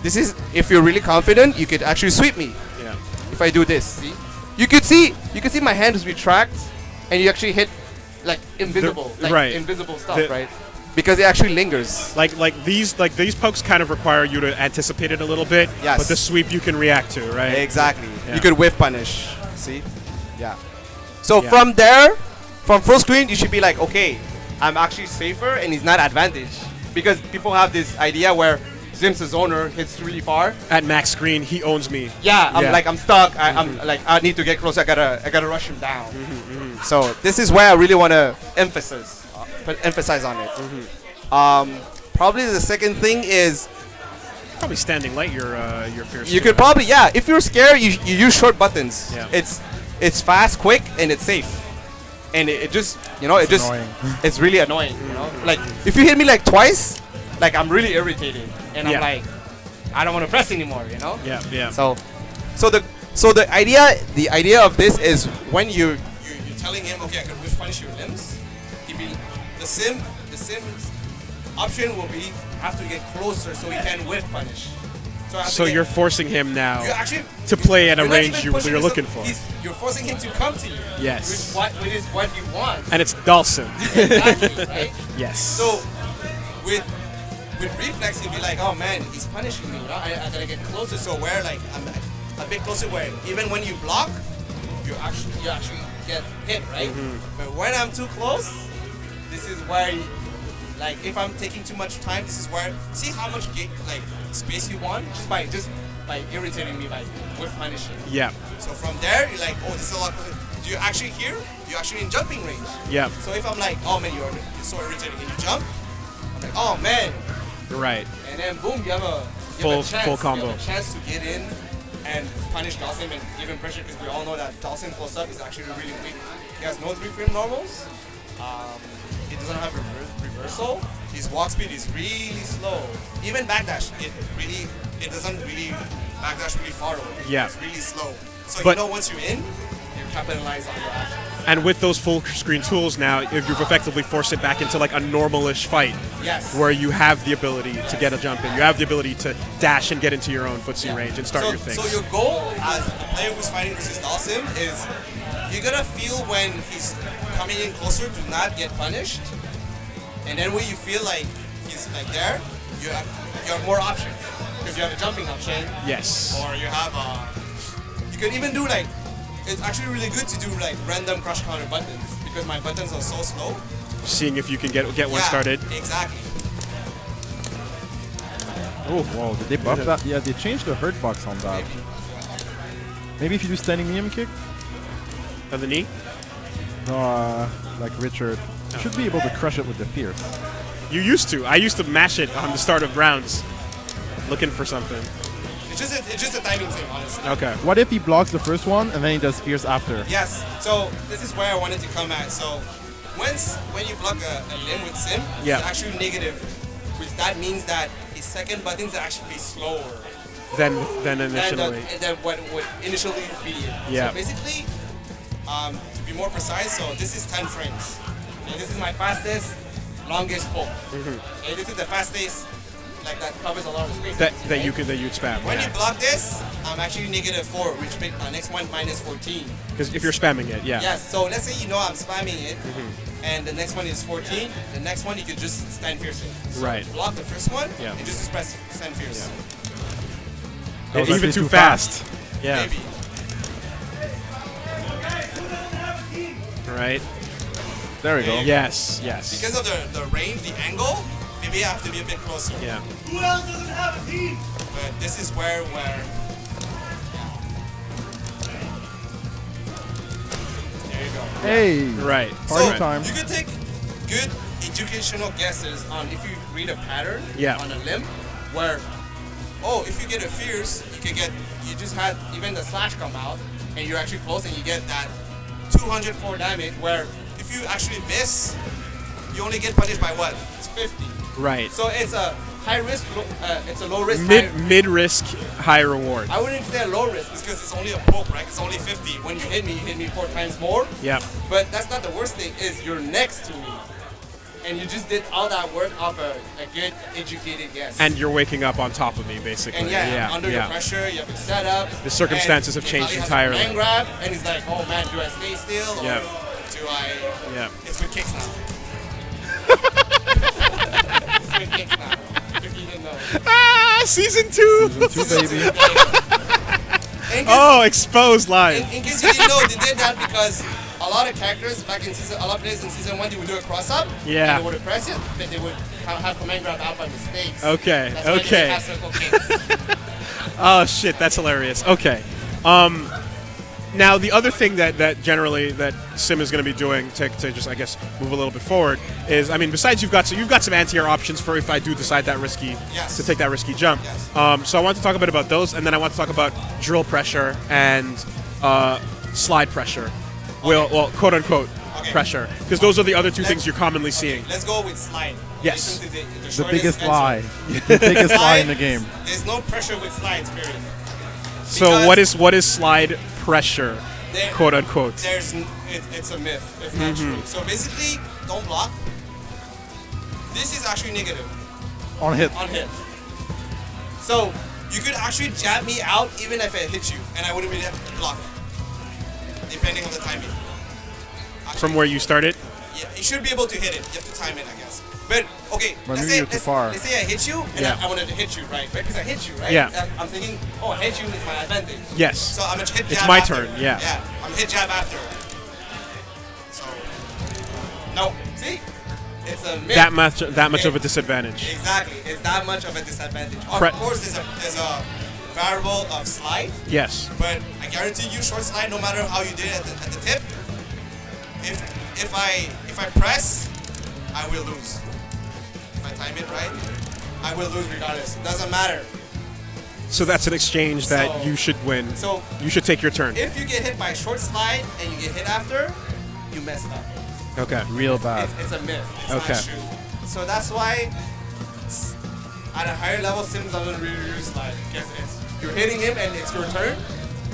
this is if you're really confident, you could actually sweep me. Yeah. If I do this, see? You could see my hand is retract and you actually hit like invisible, like right. invisible stuff, The- right? because it actually lingers. Like these pokes kind of require you to anticipate it a little bit. Yes. But the sweep you can react to, right? Exactly. Yeah. You could whiff punish. See? Yeah. So Yeah. from there, from full screen, you should be like, okay, I'm actually safer and he's not advantage. Because people have this idea where Zim's a zoner, hits really far. At max screen, he owns me. Yeah, Yeah. I'm stuck. I'm like, I need to get close. I gotta rush him down. So this is where I really want to emphasize on it. Probably the second thing is Probably standing light your fierce. you could probably, yeah, if you're scared, you use short buttons. Yeah. It's fast, quick, and it's safe. And it just, you know, It's annoying. it's really annoying, you know? Like, if you hit me like twice, like, I'm really irritated. And Yeah. I'm like, I don't want to press anymore, you know? Yeah, yeah. So the idea of this is when you're telling him, okay, I can whiff punish your limbs. The sim's option will be have to get closer so he can whiff punish. So you're forcing him now you actually to play at a you're not range even pushing you're yourself. looking for. You're forcing him to come to you. Yes. Which is what you want. And it's Dhalsim. Exactly, right? Yes. So with reflex, you'll be like, oh man, he's punishing me. You know? I gotta get closer. So where like I'm a bit closer, where even when you block, you actually get hit, right? But when I'm too close, this is where, like, if I'm taking too much time, this is where see how much space you want just by irritating me by whiff punishing. Yeah. So from there, you're like, oh, this is a lot. Do you actually here? You're actually in jumping range. Yeah. So if I'm like, oh man, you're so irritating, and you jump, I'm like, oh man, Right. and then boom, you have a Full combo. You have a chance to get in and punish Dhalsim and give him pressure, because we all know that Dhalsim close up is actually really weak. He has no 3-frame normals. He doesn't have reversal. His walk speed is really slow. Even backdash, it doesn't really backdash really far away. Yeah. It's really slow. So But- you know once you're in, you capitalize on your action. And with those full screen tools now, if you've effectively forced it back into like a normalish fight, Yes. where you have the ability to get a jump in, you have the ability to dash and get into your own footsie range and start your things. So your goal as a player who's fighting versus Dhalsim is you're gonna feel when he's coming in closer to not get punished, and then when you feel like he's like there, you have more options, because you have a jumping option, Yes. or you have you could even do like, it's actually really good to do like random crush counter buttons, because my buttons are so slow. Seeing if you can get one Yeah, started. Exactly. Oh, whoa, did they buff that? Yeah, they changed the hurt box on that. Maybe if you do standing medium kick? On the knee? No, like Richard. You should be able to crush it with the fierce. You used to. I used to mash it on the start of rounds, looking for something. It's just a timing thing, honestly. Okay. What if he blocks the first one and then he does fierce after? Yes, so this is where I wanted to come at. So when you block a limb with Sim, Yeah. it's actually negative, which that means that his second buttons are actually slower Then than initially. than what would initially be. Yeah. So basically, to be more precise, so this is 10 frames. Okay, this is my fastest, longest pull. Okay, this is the fastest, like that covers a lot of space. that you'd spam. When you block this, I'm actually -4, which makes my next one -14. Because if you're spamming it, yeah. Yes, so let's say you know I'm spamming it, and the next one is 14. The next one you could just stand fierce. So Right. block the first one, Yeah. and just press stand fierce. That was Even actually too too fast. Yeah. Maybe. Right. There we go. Yes. Yes. Because of the range, the angle, maybe I have to be a bit closer. Yeah. Who else doesn't have a team? But this is where there you go. Hey! Right. Party So time. you could take good educational guesses on if you read a pattern Yeah. on a limb, where if you get a fierce, you just had even the slash come out, and you're actually close, and you get that 204 damage. Where if you actually miss, you only get punished by what? It's 50. Right. So it's a high risk. It's a low risk. Mid risk, high reward. I wouldn't say low risk because it's only a poke, right? It's only 50. When you hit me 4 times more. Yeah. But that's not the worst thing. Is you're next to me, and you just did all that work off a good educated guess. And you're waking up on top of me, basically. And under the pressure, you have it set up. The circumstances and have changed he probably has a entirely. man grab, and he's like, oh man, do I stay still or Yeah. do I? Yeah. It's with kicks now. with X now. If you didn't know. Season 2. Season 2, baby. In case, Oh, exposed live. in case you didn't know, they did that because a lot of characters back in a lot of players in season 1, they would do a cross up. Yeah. And they would press it, but they would have command grab out by mistakes. Okay, That's why they okay. have circle kicks. Oh shit, that's hilarious. Okay. Now the other thing that generally that Sim is going to be doing to just I guess move a little bit forward is, I mean, besides you've got some anti-air options for if I do decide that risky Yes. to take that risky jump. Yes. So I want to talk a bit about those, and then I want to talk about drill pressure and slide pressure. Well, quote unquote Okay. pressure, because those are the other two things you're commonly seeing. Let's go with slide. Yes. Since it's the The shortest biggest answer. lie. The biggest lie in the game. There's no pressure with slides, period. So Because what is slide pressure, there- quote unquote? It's a myth. It's not Mm-hmm. true. So basically, don't block. This is actually negative On hit. on hit. So you could actually jab me out even if I hit you, and I wouldn't be able to block, depending on the timing. From where you started? Yeah, you should be able to hit it. You have to time it, I guess. But okay, But let's maybe say you're too far. let's say I hit you and Yeah. I wanted to hit you, right? Because I hit you, right? Yeah. I'm thinking, oh, I hit you is my advantage. Yes. So I'm gonna hit jab It's my after. turn, yeah. Yeah, I'm hit jab after. So no, see, it's a myth. That much of a Myth. disadvantage. Exactly, it's that much of a disadvantage. Of Pre- course, there's a variable of slide, Yes. but I guarantee you, short slide, no matter how you did it at the tip, if I press, I will lose. If I time it right, I will lose regardless. It doesn't matter. So that's an exchange that So- you should win. So You should take your turn. if you get hit by a short slide and you get hit after, you messed up. Okay. Real bad. It's a myth. It's Okay. not true. So that's why at a higher level, Sims doesn't really use slide because you're hitting him and it's your turn.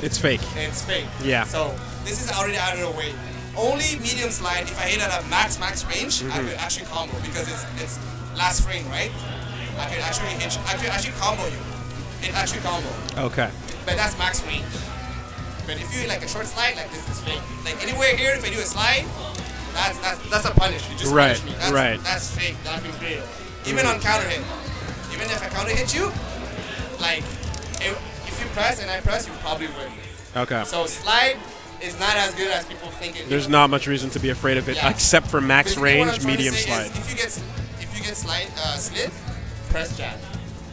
It's fake. It's fake. Yeah. So this is already out of the way. Only medium slide, if I hit at a max range, I could actually combo because it's last frame, right? I could actually combo you. It actually combo. Okay. But that's max range. But if you hit like a short slide, like this is fake. Like anywhere here, if I do a slide, that's a punish. You just Right, punish me. That's, right. That's fake. That's real. Even on counter hit. Even if I counter hit you, like if you press and I press, you probably win. Okay. So slide is not as good as people think it is. There's not much reason to be afraid of it, Yeah. except for max Basically, what I'm range, trying to medium say slide. is if you get slide slid, press jab,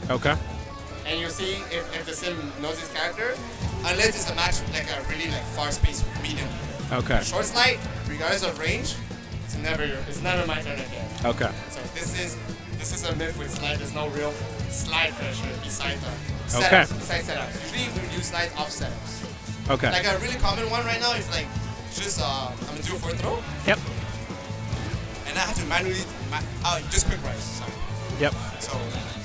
Okay. and you'll see if the sim knows his character, unless it's a match like a really like far space medium. Okay. Short slide, regardless of range, it's never my turn again. Okay. So this is a myth with slide. There's no real slide pressure besides the Okay. setups. Besides setups, usually we use slides off setups. Okay. Like a really common one right now is like just I'm gonna do a forward throw, Yep. and I have to manually just quick rise. Sorry. Yep. So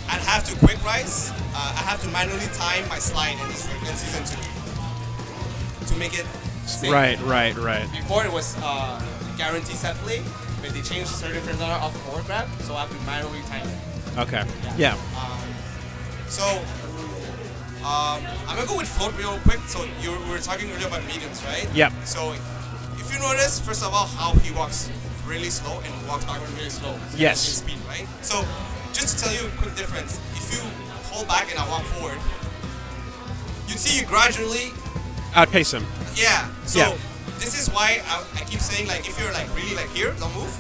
I'd have to quick rise. I have to manually time my slide in season 2 to make it safe. Right. Before it was guaranteed set play, but they changed certain frames off the forward grab, so I have to manually time it. Okay. Yeah. So I'm gonna go with float real quick. So we were talking earlier about mediums, right? Yep. So if you notice, first of all, how he walks really slow and walks backward really slow. So Yes. that's his speed, right? So just to tell you a quick difference, if you hold back and I walk forward, you see you gradually, Outpace him. yeah. So Yeah. this is why I keep saying like if you're like really like here, don't move,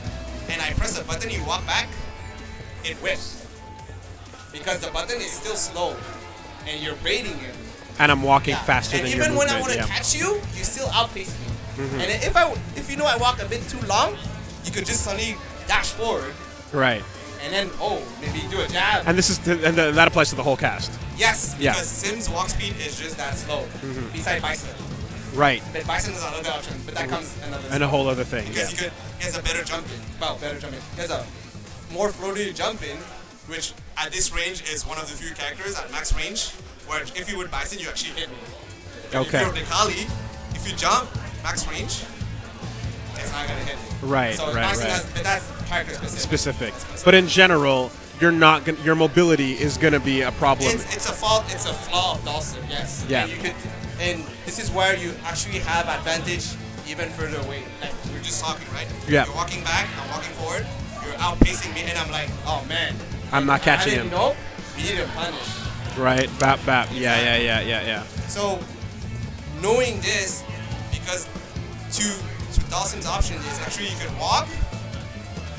and I press the button, you walk back, it whips. Because the button is still slow, and you're baiting it. And I'm walking Yeah. faster and than your even when I movement. want to Yeah. catch you, you still outpace me. And if you know I walk a bit too long, you could just suddenly dash forward, Right. and then maybe do a jab. And that applies to the whole cast. Yes, Yeah. because Sim's walk speed is just that slow. Besides Bison, Right. but Bison is another option, but that comes another. And a whole other thing. because Yeah. he has a better jump in. Well, better jump in. He has a more floaty jump in, which at this range is one of the few characters at max range, where if you would Bison, you actually hit me. Okay. If you're Nikali, if you jump max range, it's not gonna hit me. Right. So Right. Bison Right. but that's character specific. But in general, you're not gonna, your mobility is going to be a problem. It's a fault. It's a flaw of Dhalsim. Yes. Yeah. And this is where you actually have advantage even further away. Like we are just talking, right? Yeah. You're walking back. I'm walking forward. You're outpacing me, and I'm like, oh man, I'm not catching And him. if you know, you need to punish. Right. Bap, bap. Yeah. So, knowing this, because to Dhalsim's option is actually you can walk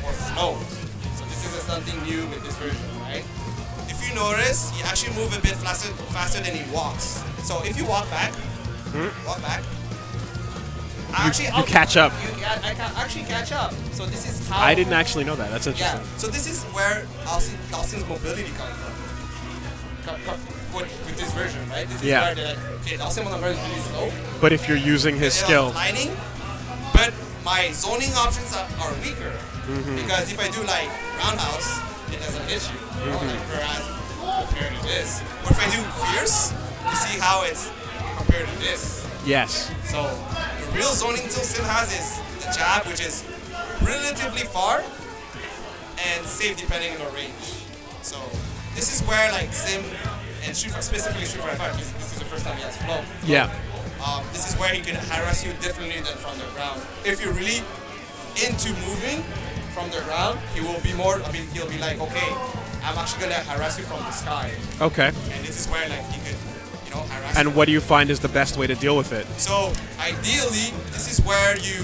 or float. So this is something new with this version, right? If you notice, he actually moves a bit faster than he walks. So if you walk back, You catch up. I can actually catch up. So this is how I didn't actually know that. That's Yeah. interesting. So this is where Dhalsim's mobility comes from. With this version, right? This is where they're like, okay, Dhalsim on the ground is really slow. But if you're using his skill, Lining, but my zoning options are weaker. Because if I do like roundhouse, it doesn't hit you. You know, like, whereas compared to this. Or if I do fierce, you see how it's compared to this. yes. So the real zoning tool Sim has is the jab, which is relatively far and safe depending on the range. So this is where like Sim and specifically Street Fighter 5, this is the first time he has flow. Yeah. This is where he can harass you differently than from the ground. If you're really into moving from the ground, he will be more, he'll be like, okay, I'm actually gonna harass you from the sky. Okay. And this is where like he could, harass you. And what do you find is the best way to deal with it? So ideally, this is where you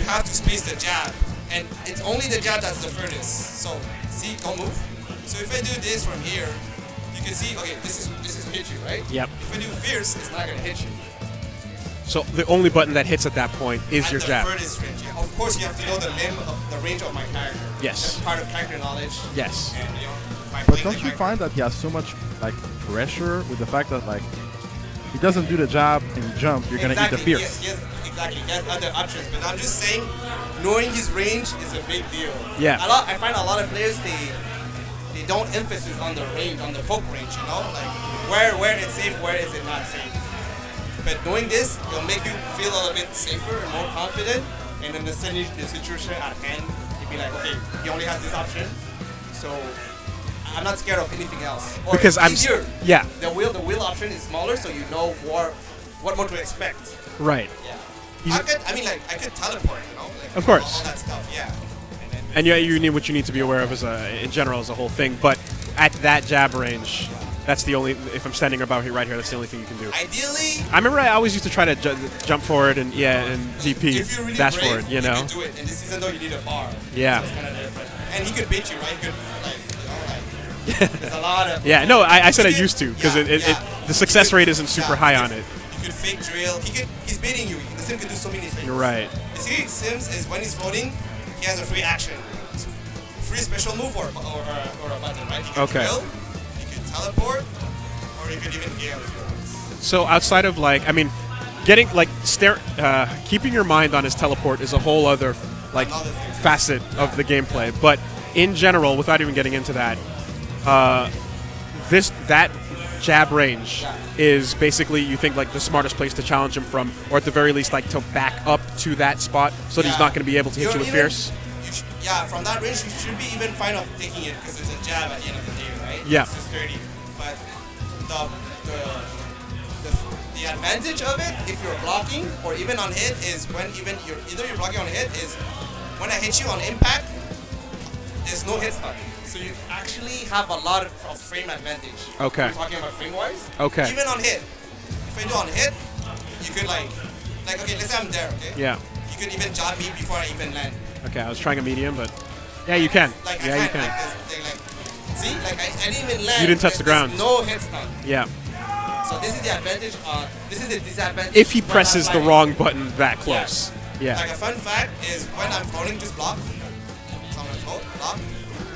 have to space the jab. And it's only the jab that's the furthest. So see, don't move. So if I do this from here, you can see, okay, this is hit you, right? Yep. If I do fierce, it's not gonna hit you. So the only button that hits at that point is At your the jab. furthest range. Yeah. Of course, you have to know the range of my character. Yes. That's part of character knowledge. Yes. And by But playing don't the you character- find that he has so much like pressure with the fact that like if he doesn't do the jab and you jump, you're gonna eat the fierce. Yes, exactly. He has other options, but I'm just saying, knowing his range is a big deal. Yeah. I find a lot of players they don't emphasis on the range, on the poke range. Like where it's safe, where is it not safe. But knowing this, it'll make you feel a little bit safer and more confident. And then the situation at hand, you'd be like, okay, he only has this option, so I'm not scared of anything else. Or Because I'm easier. yeah. The wheel option is smaller, so you know what more to expect. Right. Yeah. I could teleport, like, Of course. all that stuff, yeah. And yeah, you need what you need to be aware of in general as a whole thing. But at that jab range, that's the only. If I'm standing about here right here, that's the only thing you can do. Ideally, I remember I always used to try to jump forward and DP, if you're really dash brave, forward. You know. can do it. And this season though, you need a bar. Yeah. So it's kind of different. And he could beat you, right? He could there's a lot of. Yeah. No, I said I You could- used to because yeah. the success You could- rate isn't super high on it. You could fake drill. He's beating you. The sim can do so many things. You're right. You see, Sims is when he's floating, he has a free action. Free special move or a button, right? You can Okay. drill, you can teleport, or you could even gale if you want. So outside of getting keeping your mind on his teleport is a whole other Another thing. facet of the gameplay. But in general, without even getting into that, that jab range is basically you think like the smartest place to challenge him from, or at the very least like to back up to that spot so that he's not going to be able to hit you with fierce. From that range, you should be even fine of taking it because it's a jab at the end of the day, right? Yeah. It's just 30. But the advantage of it, if you're blocking or even on hit, is when either you're blocking on hit, is when I hit you on impact, there's no hit stun. So you actually have a lot of frame advantage. Okay. We're talking about frame wise. Okay. Even on hit. If I do on hit, you could like okay, let's say I'm there, okay? Yeah. You could even jab me before I even land. Okay, I was trying a medium, but yeah, you can. Like Yeah, I you can't, can. like this thing, like see, like I didn't even land. You didn't touch the There's ground. No hit stun. Yeah. So this is the advantage. This is the disadvantage. If he when presses I'm the flying. wrong button that close. Like Yeah. a fun fact is when I'm floating, just block. So I'm gonna float, block.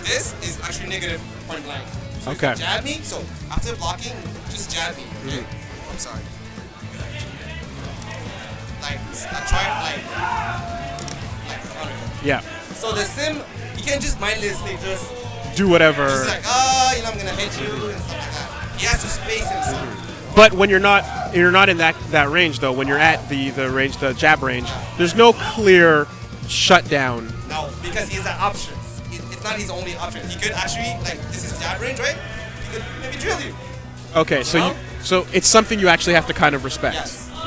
This is actually negative point blank. So if Okay. you jab me. So after blocking, just jab me. Okay? Mm-hmm. I'm sorry. Like I tried like. Yeah. So the sim, you can just mindlessly just Do whatever. like, I'm gonna hit you and stuff like that. He has to space himself. But when you're not in that range though, when you're at the range, the jab range, there's no clear shutdown. No, because he has an option. It's not his only option. He could actually, this is jab range, right? He could maybe drill you. Okay, so No? so it's something you actually have to kind of respect.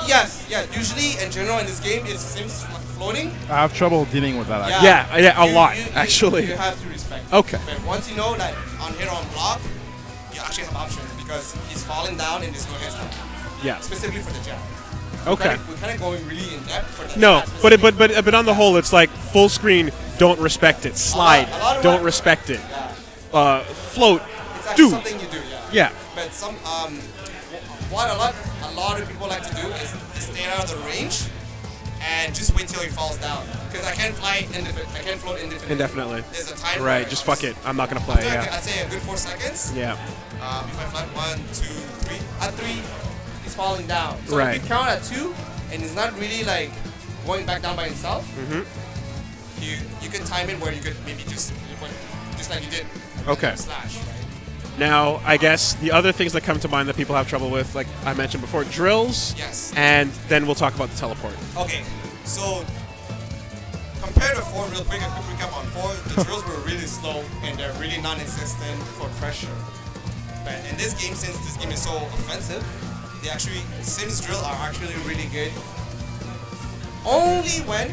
Yes. Usually, in general, in this game, it seems floating. I have trouble dealing with that. Yeah. Actually. Yeah, a lot, actually. You have to respect. Okay. But once you know that on hit or on block, you actually have options because he's falling down and there's no hit stop. Yeah. Specifically for the jab. Okay. We're kind of going really in depth for the No, jab but on the whole, it's like full screen. Don't respect it. Slide. a lot of Don't what- respect it. Yeah. Float. It's actually Do. something you do, yeah. Yeah. But what a lot of people like to do is stay out of the range and just wait till he falls down. Because I can't fly I can't float indefinitely. Indefinitely. There's a time. Right. where Just fuck it. I'm not gonna play. After Yeah. I'd say a good 4 seconds. Yeah. If I fly 1, 2, 3, at 3, he's falling down. So Right. if you count at 2 and he's not really like going back down by himself, you can time it where you could maybe just like you did. Okay. Slash. Right? Now, I guess the other things that come to mind that people have trouble with, like I mentioned before, drills. Yes. And then we'll talk about the teleport. Okay, so compared to 4, real quick, a quick recap on 4, the drills were really slow and they're really non-existent for pressure. But in this game, since this game is so offensive, Sims drill are actually really good. Only when,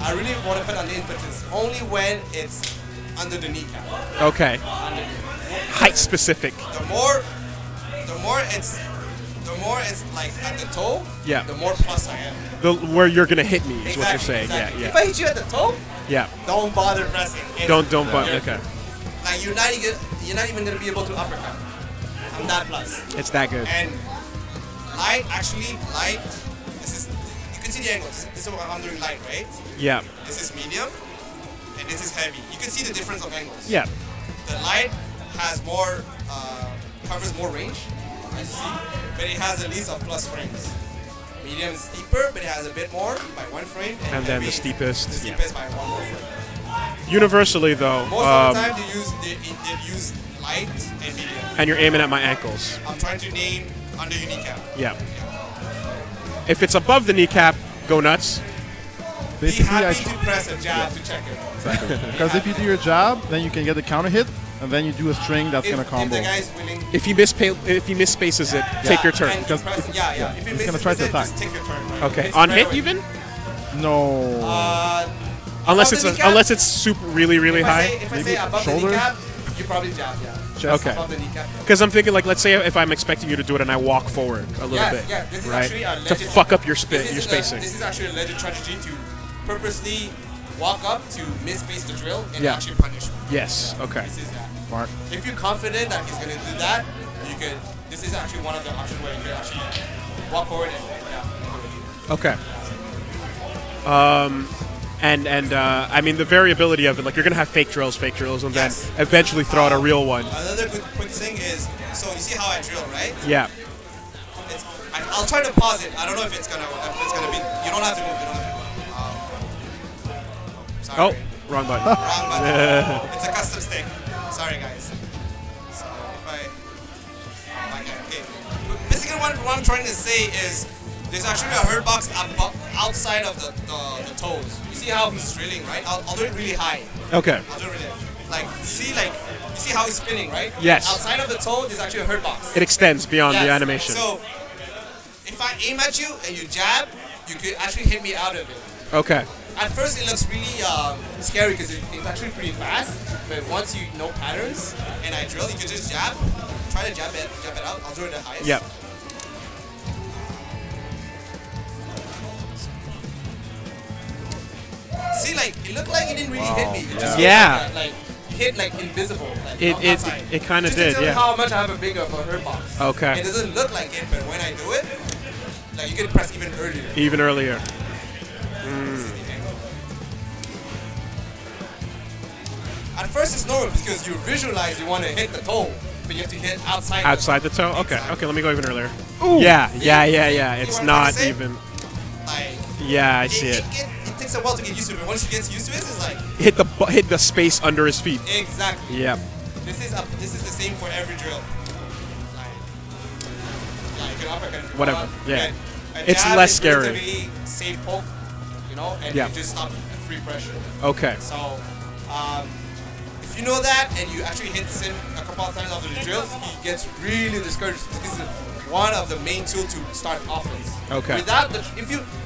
I really want to put on the emphasis, only when it's under the kneecap. Okay. Under, Height specific. the more it's like at the toe, Yeah. the more plus I am. Where you're gonna hit me is what you're Exactly, saying. exactly. Yeah. If I hit you at the toe, Yeah. don't bother pressing. Don't. Okay. Like you're not even gonna be able to uppercut. I'm that plus. It's that good. And light, this is, you can see the angles. This is what I'm doing light, right? Yeah. This is medium, and this is heavy. You can see the difference of angles. Yeah. The light has more, covers more range, as you see, but it has at least a plus frames. Medium is steeper, but it has a bit more by 1 frame. And then heavy the steepest, The yeah. steepest by 1 more frame. Universally, though, Most of the time they use light and medium. and you're aiming at my ankles. I'm trying to name under your kneecap. Yeah. If it's above the kneecap, go nuts. Be Basically, happy to press a jab to check it. because if you do your job, then you can get the counter hit, and then you do a string that's gonna If combo. the guy's willing, If he mispaces it, take your turn. and you press, yeah. If you He's miss gonna it, try to attack. just take your turn. Right? Okay. It's On very hit way. even? No. Unless above the it's kneecap? unless it's super really If high. I say Maybe above shoulders? the kneecap, you probably jab, yeah. Chest. Okay. Above the kneecap. Because I'm thinking, like, let's say if I'm expecting you to do it and I walk forward a little Yeah, bit, yeah. This is right, actually a to legit, fuck up your this is spacing. This is actually a legit strategy to purposely walk up to misspace the drill and Yeah. actually punish me. Yes. Okay. This is that. Smart. If you're confident that he's gonna do that, you could. This is actually one of the options where you can actually walk forward and yeah. Okay. And I mean the variability of it, like you're gonna have fake drills, and Yes. then eventually throw out a real one. Another good quick thing is, so you see how I drill, right? Yeah. I'll try to pause it. I don't know if it's gonna be. You don't have to move. You don't have to move. Sorry. Oh, wrong button. Wrong button. It's a custom stick. Sorry, guys. So okay. Basically, what I'm trying to say is, there's actually a hurt box outside of the toes. You see how he's drilling, right? I'll do it really high. Okay. I'll do it really you see how he's spinning, right? Yes. Outside of the toe, there's actually a hurt box. It extends beyond the Yes. animation. So, if I aim at you and you jab, you could actually hit me out of it. Okay. At first, it looks really scary because it's actually pretty fast. But once you know patterns and I drill, you can just jab. Try to jab it out. I'll do it the highest. Yep. See, like it looked like it didn't really hit me. It just Yeah. looked like hit like invisible. Like It kind of just to did. tell you Yeah. how much I have a big of a hurt box. Okay. It doesn't look like it, but when I do it, like you can press even earlier. Even earlier. At first it's normal because you visualize you want to hit the toe, but you have to hit outside. Outside the toe. Okay. Exactly. Okay. Let me go even earlier. Yeah. It's what I'm trying not to say? even. Like, Yeah, I see it. It takes a while to get used to it, but once you get used to it, it's like Hit the space under his feet. exactly. Yep. This is the same for every drill. Like, yeah, you can uppercut if you Whatever, want, yeah. but a It's jab less is scary. relatively safe poke, and Yeah. you just stop free pressure. Okay. So, if you know that and you actually hit Sim a couple of times after the drills, he gets really discouraged. This is one of the main tools to start offense. Okay. Without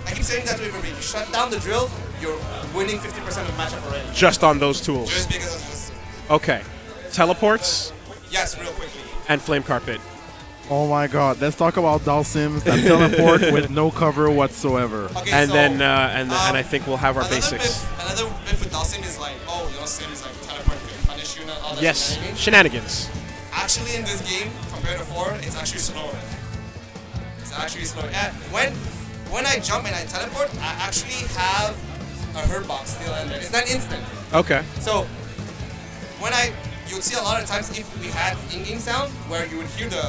I keep saying that to everybody, you shut down the drill, you're winning 50% of the matchup already. Just on those tools. Just because of this. Okay. Teleports Yes, real quickly. and flame carpet. Oh my god, let's talk about Dhalsims that teleport with no cover whatsoever. Okay, And so, then and I think we'll have our basics. Another bit with Dhalsim is like, oh, you know, Sim is like teleport can punish you and all that Yes, shenanigans. shenanigans. Actually, in this game, compared to 4, it's actually slower. It's actually slower. And when I jump and I teleport, I actually have a hurt box still in there. It's not instant. Okay. So you would see a lot of times if we had in-game sound where you would hear the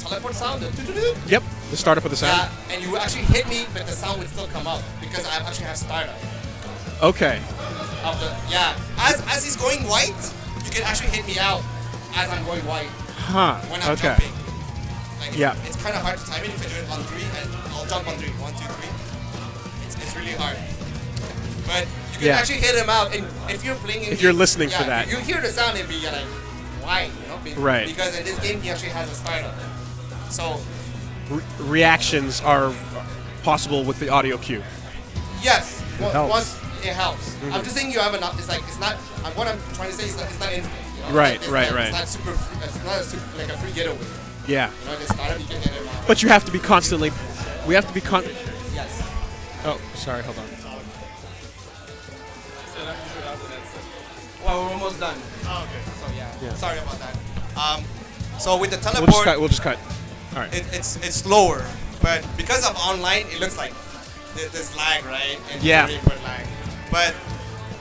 teleport sound, the doo-doo-doo. Yep. The startup of the sound. Yeah, and you would actually hit me, but the sound would still come out because I actually have startup. Okay. As he's going white, you can actually hit me out as I'm going white Huh. when I'm Okay. jumping. Like it's kind of hard to time it if I do it on 3 and I'll jump on 3. 1, 2, 3. It's really hard. But you can Yeah. actually hit him out, and if you're playing in If you're listening for yeah, that. you hear the sound and be like, why? You know, Right. Because in this game he actually has a startup. So Reactions are possible with the audio cue. yes, helps. once it helps. I'm just saying you have enough. It's like it's not. What I'm trying to say is that it's not instant. You know? Right, It's right, not, right. It's not super. It's not a super, like a free getaway. Yeah. You know, the startup you can hit him out. But you have to be constantly. We have to be Yes. Oh, sorry. Hold on. Well, we're almost done. Oh, okay. So yeah. Yeah. Sorry about that. So with the We'll teleport, just cut. We'll just cut. All right. it's slower, but because of online, it looks like there's lag, right? And Yeah. really good lag. But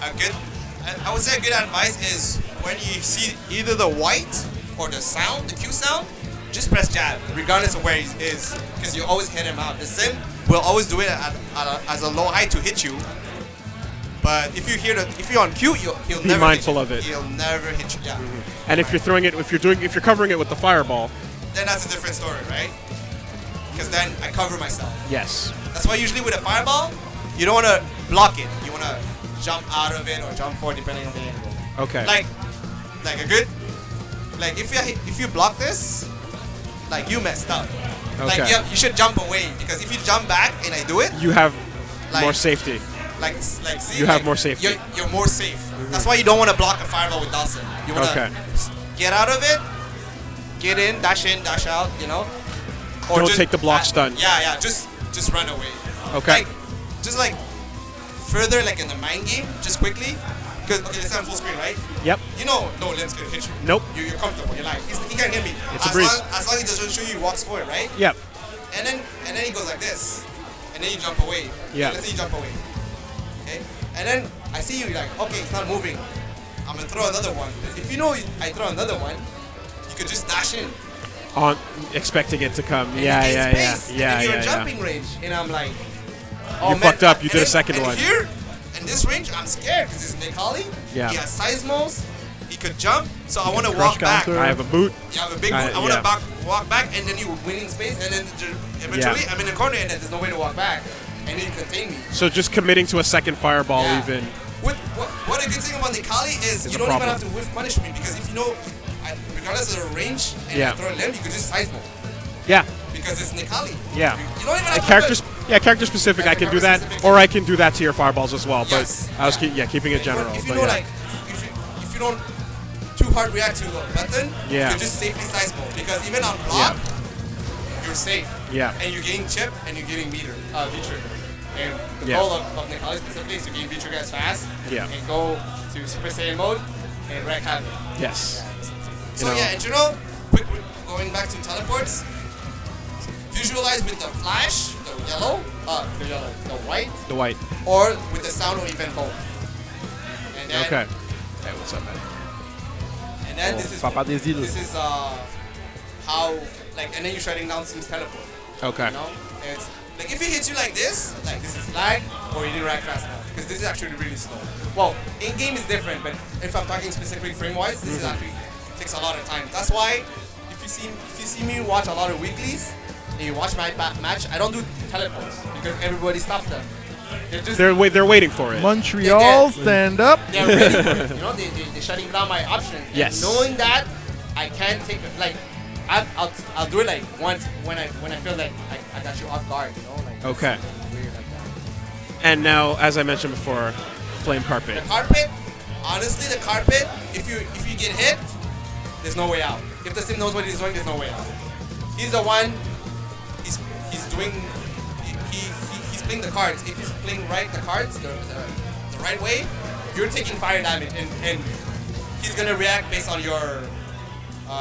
I would say a good advice is when you see either the white or the sound, the Q sound, just press jab, regardless of where he is, because you always hit him out. The sim will always do it as a low height to hit you. But if you're on Q, he'll Be never mindful hit you. of it. He'll never hit you. Yeah. And if you're throwing it, if you're covering it with the fireball, Then that's a different story, right? Because then I cover myself. yes. That's why usually with a fireball, you don't want to block it. You want to jump out of it or jump forward depending on the angle. Okay. Like a good, like if you block this, like you messed up. Like Okay. you should jump away because if you jump back and I do it, You have Like- more safety. like see, You have like, more safety. You're more safe. That's why you don't want to block a fireball with Dhalsim. You want to Okay. get out of it, get in, dash out, you know. Or Don't just- take the block stun. Yeah, just run away. Okay. Like, just like further, like in the mind game, just quickly. Because okay, let's say I'm full screen, right? Yep. You know, no limbs can hit you. Nope. You're comfortable. You're like, he can't hit me. It's a breeze. As long as he doesn't show you, he walks forward, right? Yep. And then he goes like this, and then you jump away. Yeah. Let's say you jump away. Okay. And then I see you like, okay, it's not moving. I'm gonna throw another one. If you know I throw another one, you could just dash in. On expecting it to come. And Yeah, you gain yeah, space, yeah, yeah, and then you're yeah, in yeah. jumping range, and I'm like, oh, You man. fucked up. You And did a then- second and one. Here, in this range, I'm scared because it's Nikali. Yeah. He has seismos. He could jump, so I want to crush walk back. counter. I have a boot. You have a big boot. I want yeah. to walk back, and then you winning space, and then eventually I'm in the corner, and then there's no way to walk back, and then you contain me. So just committing to a second fireball Yeah. even. What a good thing about Nikali is It's you a don't problem. even have to whiff punish me because if you know, regardless of the range, and Yeah. I throw a limb, you could just seismo Yeah. because it's Nikali. Yeah. You don't even have Character, to. character specific. Yeah, I can do character that, specific. or I can do that to your fireballs as well. But Yes. I was keeping it general. If you but know, yeah. like, if you don't too hard react to a button, Yeah. you can just safely seismo because even on block, you're safe. Yeah. And you're getting chip and you're getting meter, V-trigger. And the Yeah. goal of Nikali specifically is to gain V-trigger as fast. Yeah. And go to Super Saiyan mode and wreak havoc. Yes. So You know. yeah, in general, quick going back to teleports. Visualize with the flash, the yellow, the white, The white. or with the sound, or even both. And then, Okay. Hey, what's up, man? And then this is Papa des îles. this is how like, and then you're shutting down Sim's teleport. Okay. You know, and it's like if he hits you like this is lag, or you didn't react fast enough, because this is actually really slow. Well, in game is different, but if I'm talking specifically frame wise, this is actually takes a lot of time. That's why if you see me watch a lot of weeklies, and you watch my match, I don't do teleports because everybody stops them. They're just They're waiting for it. Montreal, stand up. they're ready for it. You know, they're shutting down my option. And Yes. knowing that, I can't take it. Like, I'll do it like once when I feel like I got you off guard. You know, like Okay. weird like that. And now, as I mentioned before, flame carpet. The carpet, honestly, the carpet, if you get hit, there's no way out. If the sim knows what he's doing, there's no way out. He's the one. He's doing. He's playing the cards. If he's playing the cards the right way, you're taking fire damage, and he's gonna react based on your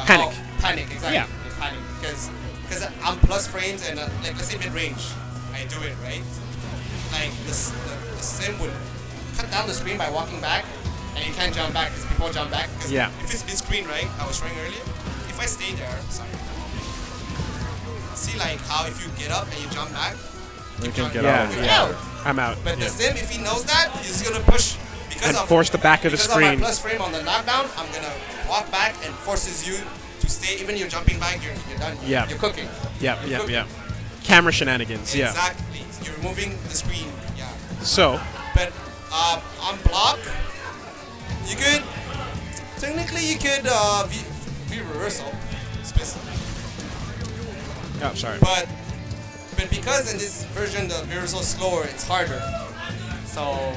Panic. Panic, exactly. Yeah. Panic, because I'm plus frames and like let's say mid range, I do it right. Like the sim would cut down the screen by walking back, and you can't jump back because people jump back. Yeah. If it's mid screen, right? I was showing earlier. If I stay there, sorry. See like how if you get up and you jump back, You can get Yeah, out. you're yeah. out. I'm out. But Yeah. the sim, if he knows that, he's gonna push because And of force the back of the because screen. of my plus frame on the knockdown. I'm gonna walk back and forces you to stay. Even you're jumping back, you're done. Yeah. You're cooking. Yep, You're yep, cooking. yep. Camera shenanigans, yeah. Exactly. You're moving the screen. Yeah. So, But on block, you could technically you could V reversal, oh, sorry. but because in this version the V reversal is slower, it's harder. So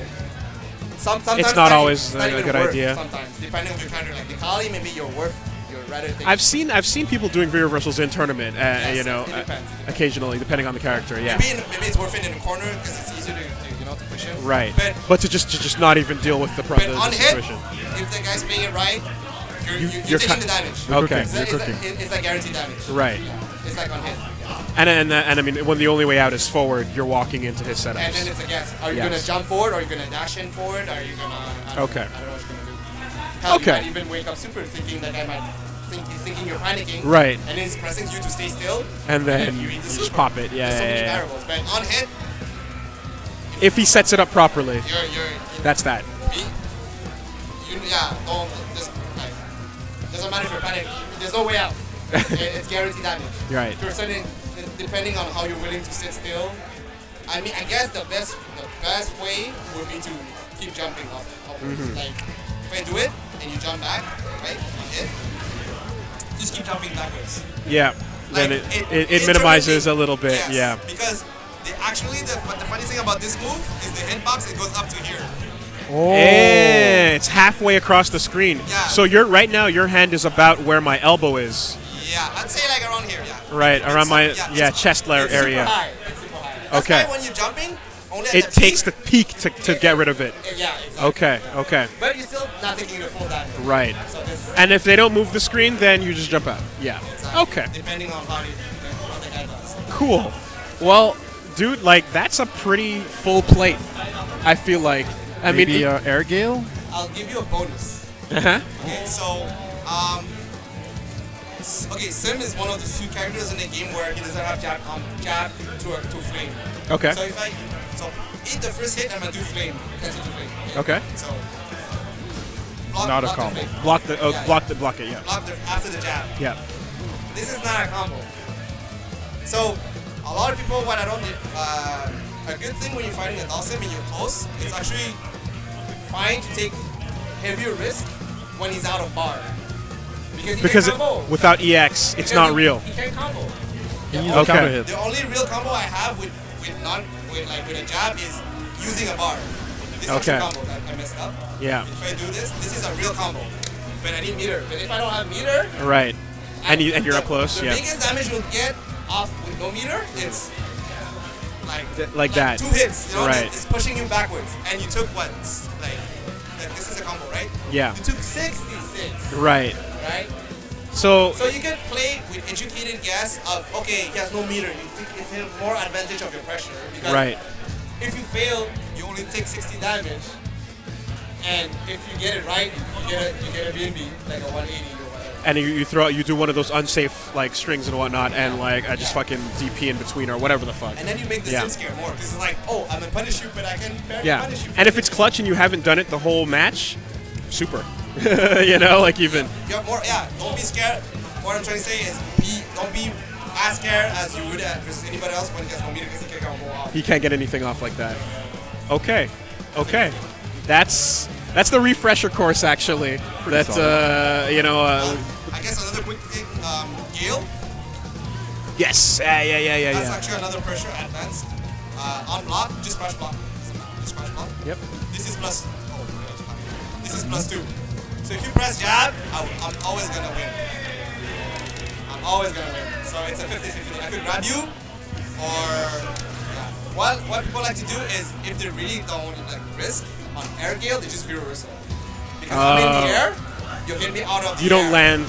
sometimes It's not always it's a not even good worth idea. Sometimes depending on your character, like the Kali, maybe you're rather take. I've seen people doing V reversals in tournament, Yes, you know, it depends. occasionally, depending on the character, yeah. Maybe it's worth it in the corner because it's easier to push him. Right. But But to just not even deal with the But the on hit, situation. if the guy's playing it right, you're you're taking cut- the damage. Okay. It's, You're it's, cooking. it's like guaranteed damage. Right. It's like on hit. And I mean, when the only way out is forward, you're walking into his setups. And then it's a guess. Are you Yes. gonna jump forward? Are you gonna dash in forward? Are you gonna? I don't Okay. know. I don't know what you're gonna do. Hell, Okay. You might even wake up super thinking that guy might think he's thinking you're panicking. Right. And then he's pressing you to stay still. And then you you eat the just super. pop it. Yeah, There's so yeah, many yeah. variables. But on hit, If he sets it up properly, you're that's that. don't just like doesn't matter if you're panicking. There's no way out. It's guaranteed damage. Right. To a certain, depending on how you're willing to sit still. I mean, I guess the best way would be to keep jumping upwards. Mm-hmm. Like if I do it and you jump back, right? You hit. Just keep jumping backwards. Yeah. Then Like, it minimizes a little bit. Yes, Yeah. Because the funny thing about this move is the hitbox. It goes up to here. Oh. Eh, it's halfway across the screen. Yeah. So right now your hand is about where my elbow is. Yeah, I'd say like around here. Yeah. Right, around my it's- chest layer it's area. Super high. It's super high. That's Okay. why when you're jumping, only at It the takes peak, the peak to get rid of it. Yeah, exactly. Okay, okay. But you're still not taking the full damage. Right. So this. And if they don't move the screen, then you just jump out. Yeah. Exactly. Okay. Depending on what the guy does. Cool. Well, dude, like that's a pretty full plate. I feel like. I Maybe mean, Air Gale? I'll give you a bonus. uh-huh. Okay, so Sim is one of the few characters in the game where he doesn't have jab to flame. Okay. So if I eat the first hit, I'm gonna do flame. Cancel to flame. Okay. So block, Not a block the combo. flame. Block the Yeah, block it. Yeah. Block after the jab. Yeah. This is not a combo. So a lot of people, what I don't, a good thing when you're fighting a Dhalsim and you're close, it's actually fine to take heavier risk when he's out of bar. Because he can combo. Without EX, it's Because not he- real. He can combo. He needs Okay. a counter hit. The only real combo I have with a jab is using a bar. This Okay. is combo that I messed up. Yeah. If I do this is a real combo. But I need meter. But if I don't have meter, Right. And you're up close. The Yeah. biggest damage you'll get off with no meter, it's Like that. 2 hits. You know, Right. it's pushing you backwards, and you took what? Like this is a combo, right? Yeah. You took 66, Right. right? So So you can play with educated guess of okay, he has no meter. You take more advantage of your pressure because right. if you fail, you only take 60 damage, and if you get it right, you get a BNB like a 180 or whatever. And you do one of those unsafe like strings and whatnot, and like I just fucking DP in between or whatever the fuck. And then you make the Yeah. sim scare more because it's like, oh, I'm gonna punish you, but I can barely Yeah. punish you. And if it's clutch and you haven't done it the whole match, super. You know, like even. You have more, yeah. Don't be scared. What I'm trying to say is, don't be as scared as you would versus anybody else when he has no meter because he can't go off. He can't get anything off like that. Okay. Okay. That's the refresher course actually. That's you know. I guess another quick thing, Gale. Yes. Yeah. That's actually another pressure advanced. On block, just crush block. Yep. This is plus. Oh, this is plus 2. So if you press jab, I'm always gonna win. I'm always gonna win. So it's a 50-50. I could grab you, or what people like to do is if they really don't like risk on air gale, they just view reversal. Because I'm in the air, you'll get me out of the You don't air. land.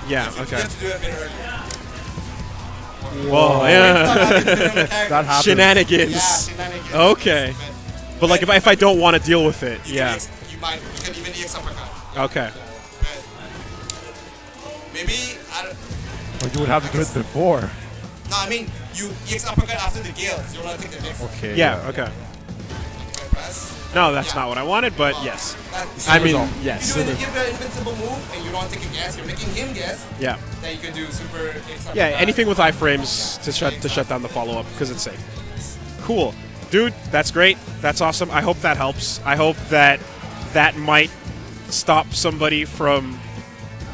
Yeah. Yeah. Okay. You have to do it a bit earlier. Whoa. Yeah. That happens. Shenanigans. Yeah, shenanigans. Okay. But like if I don't want to deal with it, You yeah. can even EX uppercut. Okay. Maybe I don't. But you would have to do it before. No, I mean you EX uppercut after the gale. You don't want to take the mix. Okay. Yeah. Okay. Press. No, that's Yeah. not what I wanted, but yes. That's I mean, result. yes. you do an invincible move and you don't take a guess. You're making him guess. Yeah. Then you can do super. EX Yeah. uppercut. Anything with iframes to shut down the follow up because it's safe. Cool, dude. That's great. That's awesome. I hope that helps. I hope that might stop somebody from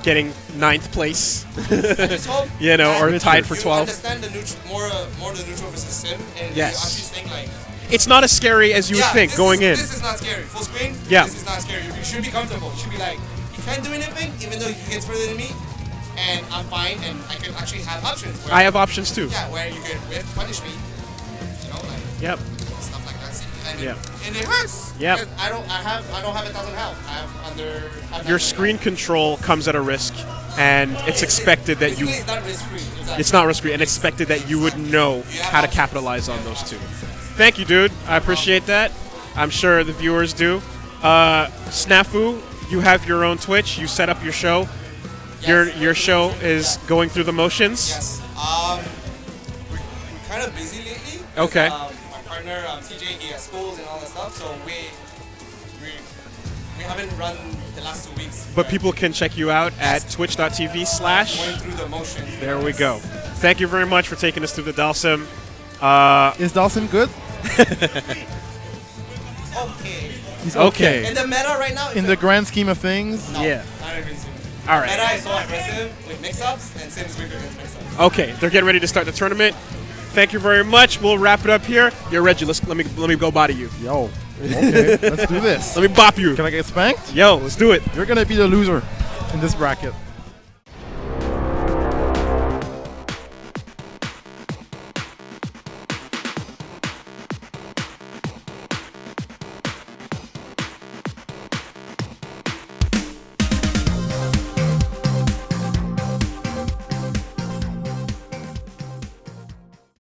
getting 9th place. I just hope You know, that or tied for you 12th. understand the more the neutral versus sim, and Yes. you actually think like. It's not as scary as you would think this going in. This is not scary. Full screen. Yeah. This is not scary. You should be comfortable. You should be like, he can't do anything, even though he gets further than me, and I'm fine, and I can actually have options. Where, I have options too. Yeah, where you can whiff punish me. You know, like Yep. stuff like that. See, and, Yeah. and it hurts. Yep. because I don't have 1,000 health. I have under. I have Your 900 screen health. control comes at a risk, and it's expected that you. Basically, it's not risk free. Exactly. It's not risk free, and expected that you would know how to capitalize on those two. Thank you, dude. I appreciate that. I'm sure the viewers do. Snafoo, you have your own Twitch. You set up your show. Yes. Your show is going through the motions. Yes. We're kind of busy lately. Okay. My partner TJ, he has schools and all that stuff, so we haven't run the last 2 weeks. But people can check you out at twitch.tv/ going through the motions. There we go. Thank you very much for taking us through the Dhalsim. Is Dhalsim good? Okay. He's Okay. In the meta right now, In the grand scheme of things, no, Yeah. not aggressive. All right. Meta is so aggressive with mix-ups, and Sim's weak against mix-ups. Okay, they're getting ready to start the tournament. Thank you very much. We'll wrap it up here. Yo, Reggie, let me go body you. yo, okay, let's do this. Let me bop you. Can I get spanked? Yo, let's do it. You're gonna be the loser in this bracket.